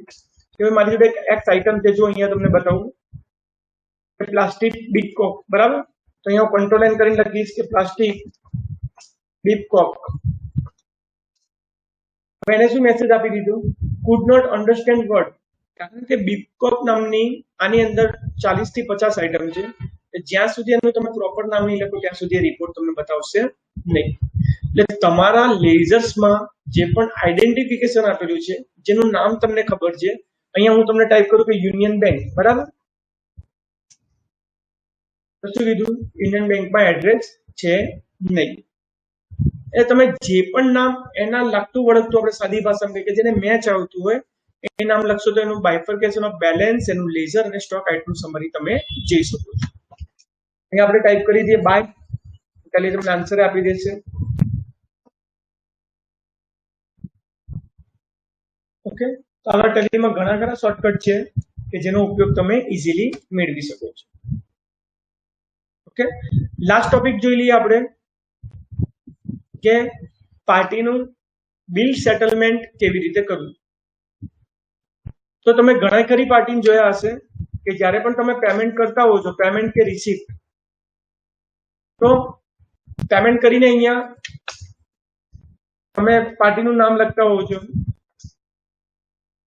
કે મારી જોડે એક્સ આઇટમ છે, જો અહીંયા તમને બતાવું પ્લાસ્ટિક બિગ કોક, બરાબર? તો અહીંયા હું કંટ્રોલ એન કરીને લખીશ કે પ્લાસ્ટિક બિગ કોક. હવે એને શું મેસેજ આપી દીધું? Could not understand word. કારણ કે બિગ કોક નામની આની અંદર 40 થી 50 આઇટમ છે. જ્યાં સુધી એનું તમે પ્રોપર નામ નહીં લખો ત્યાં સુધી રિપોર્ટ તમને બતાવશે નહીં. એટલે તમારા લેઝર્સમાં જે પણ આઈડેન્ટિફિકેશન આપેલું છે, જેનું નામ તમને ખબર છે, અહીંયા હું તમને ટાઈપ કરું કે યુનિયન બેંક, બરાબર? તો શું કીધું? યુનિયન બેંકમાં એડ્રેસ છે નહીં. એટલે તમે જે પણ નામ એના લાગતું વળગતું, આપણે સાદી ભાષામાં કહીએ કે જેને મેચ આવતું હોય એ નામ લખશો તો એનું બાયફર્કેશન ઓફ બેલેન્સ, એનું લેઝર અને સ્ટોક આઇટમ સમરી તમે જોઈ શકો છો. અહીંયા આપણે ટાઈપ કરી દઈએ બાય, એટલે તમને આન્સર આપી દેશે. ઓકે, તો આવા ટેલીમાં ઘણા ખરા શોર્ટકટ છે કે જેનો ઉપયોગ તમે ઇઝીલી મેળવી શકો છો. ઓકે, લાસ્ટ ટોપિક જોઈ લઈએ આપણે કે પાર્ટીનું બિલ સેટલમેન્ટ કેવી રીતે કરવું. તો તમે ઘણા ખરી પાર્ટીને જોયા હશે કે જ્યારે પણ તમે પેમેન્ટ કરતા હો છો, પેમેન્ટ કે રિસીપ્ટ, તો પેમેન્ટ કરીને અહીંયા તમે પાર્ટીનું નામ લખતા હોવ છો,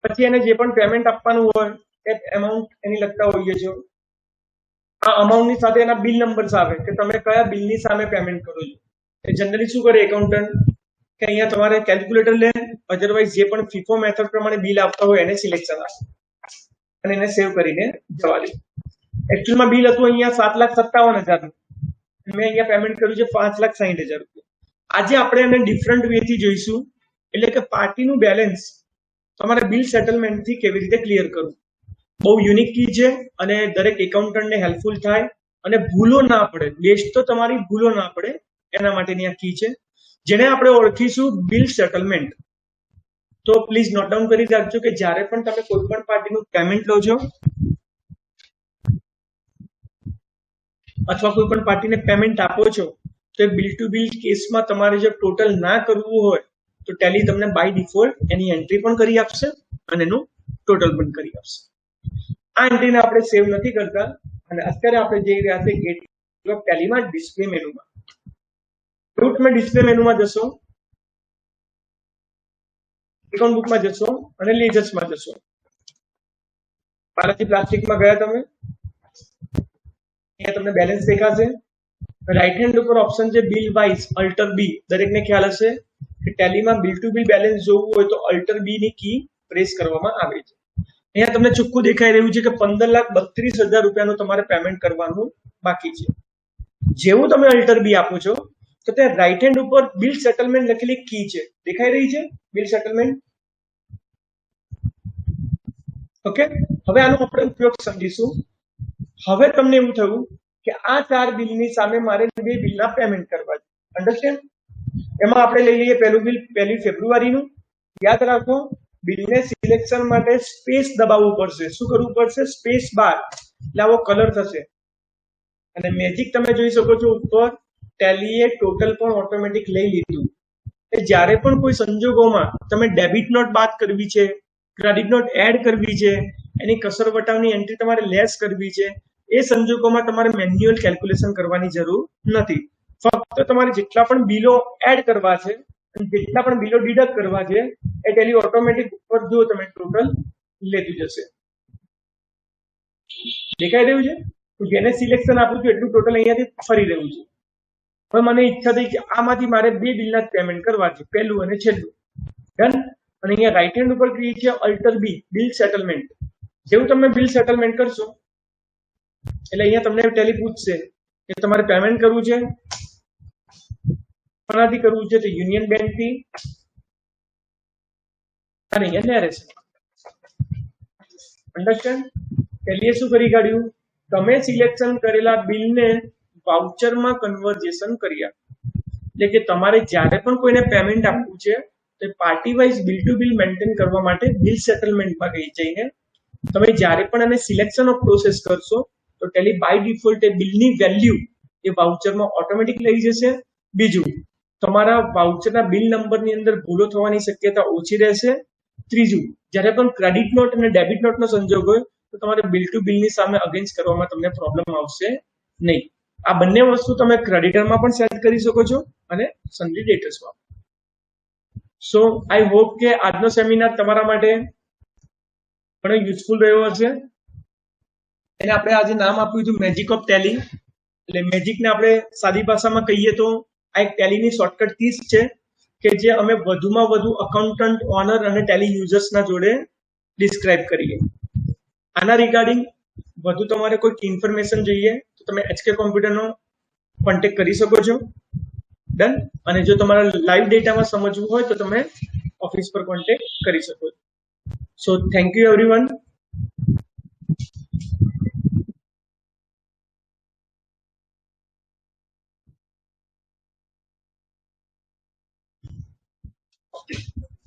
પછી એને જે પણ પેમેન્ટ આપવાનું હોય એ અમાઉન્ટ એની લખતા હોઈએ છો. આ અમાઉન્ટની સાથે એના બિલ નંબર્સ આવે કે તમે કયા બિલની સામે પેમેન્ટ કરો છો. જનરલી શું કરે એકાઉન્ટન્ટ કે અહીંયા તમારે કેલ્ક્યુલેટર લે, અધરવાઇઝ જે પણ ફીફો મેથડ પ્રમાણે બિલ આવતા હોય એને સિલેક્શન આપે અને એને સેવ કરીને જવા દે. એકચ્યુઅલમાં બિલ હતું અહીંયા 7,57,000, મેં અહીંયા પેમેન્ટ કર્યું છે 5,60,000 રૂપિયા. આજે આપણે એને ડિફરન્ટ વે થી જોઈશું એટલે કે પાર્ટીનું બેલેન્સ તમારે બિલ સેટલમેન્ટથી કેવી રીતે ક્લિયર કરવું. બહુ યુનિક કી છે અને દરેક એકાઉન્ટન્ટને હેલ્પફુલ થાય અને ભૂલો ના પડે. બેસ્ટ તો તમારી ભૂલો ના પડે એના માટેની આ કી છે, જેને આપણે ઓળખીશું બિલ સેટલમેન્ટ. તો પ્લીઝ નોટ ડાઉન કરી રાખજો કે જ્યારે પણ તમે કોઈ પણ પાર્ટીનું પેમેન્ટ લો છો અથવા કોઈ પણ પાર્ટીને પેમેન્ટ આપો છો તો બિલ ટુ બિલ કેસમાં તમારે જો ટોટલ ના કરવું હોય તો ટેલી તમને બાય ડિફોલ્ટ એની એન્ટ્રી પણ કરી આપશે અને એનું ટોટલ પણ કરી આપશે. આ એન્ટ્રીને આપણે સેવ નથી કરતા અને અત્યારે આપણે જઈ રહ્યા છે ગેટ ટેલીમાં ડિસ્પ્લે મેનુમાં. તમે ડિસ્પ્લે મેનુમાં જશો, એકાઉન્ટ બુકમાં જશો અને લેજર્સમાં જશો. પાછળથી પ્લાસ્ટિકમાં ગયા તમે, અહીંયા તમને બેલેન્સ દેખાશે. રાઈટ હેન્ડ ઉપર ઓપ્શન છે બિલ વાઇઝ અલ્ટર બી. દરેકને ખ્યાલ હશે કે ટેલીમાં બિલ ટુ બિલ બેલેન્સ જોવું હોય તો અલ્ટર બી ની કી પ્રેસ કરવામાં આવે છે. અહીંયા તમને ચોખ્ખું દેખાઈ રહ્યું છે કે 15,32,000 રૂપિયાનું તમારે પેમેન્ટ કરવાનું બાકી છે. જેવું તમે અલ્ટર બી આપો છો તો ત્યાં રાઈટ હેન્ડ ઉપર બિલ સેટલમેન્ટ લખેલી કી છે, દેખાઈ રહી છે બિલ સેટલમેન્ટ. ઓકે, હવે આનો આપણે ઉપયોગ સમજીશું. હવે તમને એવું થયું કે આ 4 બિલની સામે મારે 2 બિલના પેમેન્ટ કરવા છે. અન્ડરસ્ટેન્ડ? એમાં આપણે લઈ લઈએ પહેલું બિલ 1 ફેબ્રુઆરીનું. યાદ રાખો, બિલને સિલેક્શન માટે સ્પેસ દબાવવું પડશે. શું કરવું પડશે? Space bar. એટલે આવો કલર થશે અને મેજિક તમે જોઈ શકો છો ઉપર ટેલીએ ટોટલ પણ ઓટોમેટિક લઈ લીધું. જ્યારે પણ કોઈ સંજોગોમાં તમે ડેબિટ નોટ બાદ કરવી છે, ક્રેડિટ નોટ એડ કરવી છે, એની કસર વટાવની એન્ટ્રી તમારે લેસ કરવી છે, એ સંજોગોમાં તમારે મેન્યુઅલ કેલ્ક્યુલેશન કરવાની જરૂર નથી. ફક્ત તમારે જેટલા પણ બિલો એડ કરવા છે અને જેટલા પણ બિલો ડિડક્ટ કરવા છે એ ટેલી ઓટોમેટિક ઉપર જો તમે ટોટલ લેતું જશે. દેખાઈ રહ્યું છે? જેને સિલેક્શન આપું છું એટલું ટોટલ અહીંયાથી ફરી રહ્યું છે. હવે મને ઈચ્છા થઈ કે આમાંથી મારે 2 બિલના પેમેન્ટ કરવા છે, પહેલું અને છેલ્લું. ડન. અને અહીંયા રાઈટ હેન્ડ ઉપર ક્લિક છે અલ્ટર બી, બિલ સેટલમેન્ટ. જેવું તમે બિલ સેટલમેન્ટ કરશો એટલે અહીંયા તમને ટેલી પૂછશે કે તમારે પેમેન્ટ કરવું છે, કોનાથી કરવું છે? તો યુનિયન બેંક થી અને અહીંયા નેરેશન. અન્ડરસ્ટેન્ડ? ટેલીએ શું કરી કાઢ્યું? તમે સિલેક્શન કરેલા બિલને વાઉચરમાં કન્વર્ઝેશન કરી આપ્યું. એટલે કે તમારે જ્યારે પણ કોઈને પેમેન્ટ આપવું છે તો party wise bill to bill maintain કરવા માટે બિલ સેટલમેન્ટમાં જઈને તમે જ્યારે પણ એને સિલેક્શન ઓફ પ્રોસેસ કરશો તો ટેલી બાય ડિફોલ્ટ એ બિલની વેલ્યુ એ વાઉચરમાં ઓટોમેટિક લઈ જશે. બીજું, તમારા વાઉચરના બિલ નંબરની અંદર ભૂલો થવાની શક્યતા ઓછી રહેશે. ત્રીજું, જ્યારે પણ ક્રેડિટ નોટ અને ડેબિટ નોટનો સંજોગ હોય તો તમારે બિલ ટુ બિલની સામે અગેન્સ્ટ કરવામાં તમને પ્રોબ્લેમ આવશે નહીં. આ બંને વસ્તુ તમે ક્રેડિટરમાં પણ સેટ કરી શકો છો અને સન્ડ્રી ડેટર્સમાં. સો આઈ હોપ કે આજનો સેમિનાર તમારા માટે ઘણો યુઝફુલ રહ્યો હશે. એને આપણે આજે નામ આપ્યું હતું મેજિક ઓફ ટેલી. એટલે મેજિકને આપણે સાદી ભાષામાં કહીએ તો આ એક ટેલીની શોર્ટકટ કીઝ છે કે જે અમે વધુમાં વધુ અકાઉન્ટન્ટ, ઓનર અને ટેલી યુઝર્સના જોડે ડિસ્ક્રાઇબ કરીએ. આના રિગાર્ડિંગ વધુ તમારે કોઈ ઇન્ફોર્મેશન જોઈએ તો તમે HK કોમ્પ્યુટરનો કોન્ટેક્ટ કરી શકો છો. ડન. અને જો તમારા લાઈવ ડેટામાં સમજવું હોય તો તમે ઓફિસ પર કોન્ટેક્ટ કરી શકો છો. So thank you everyone.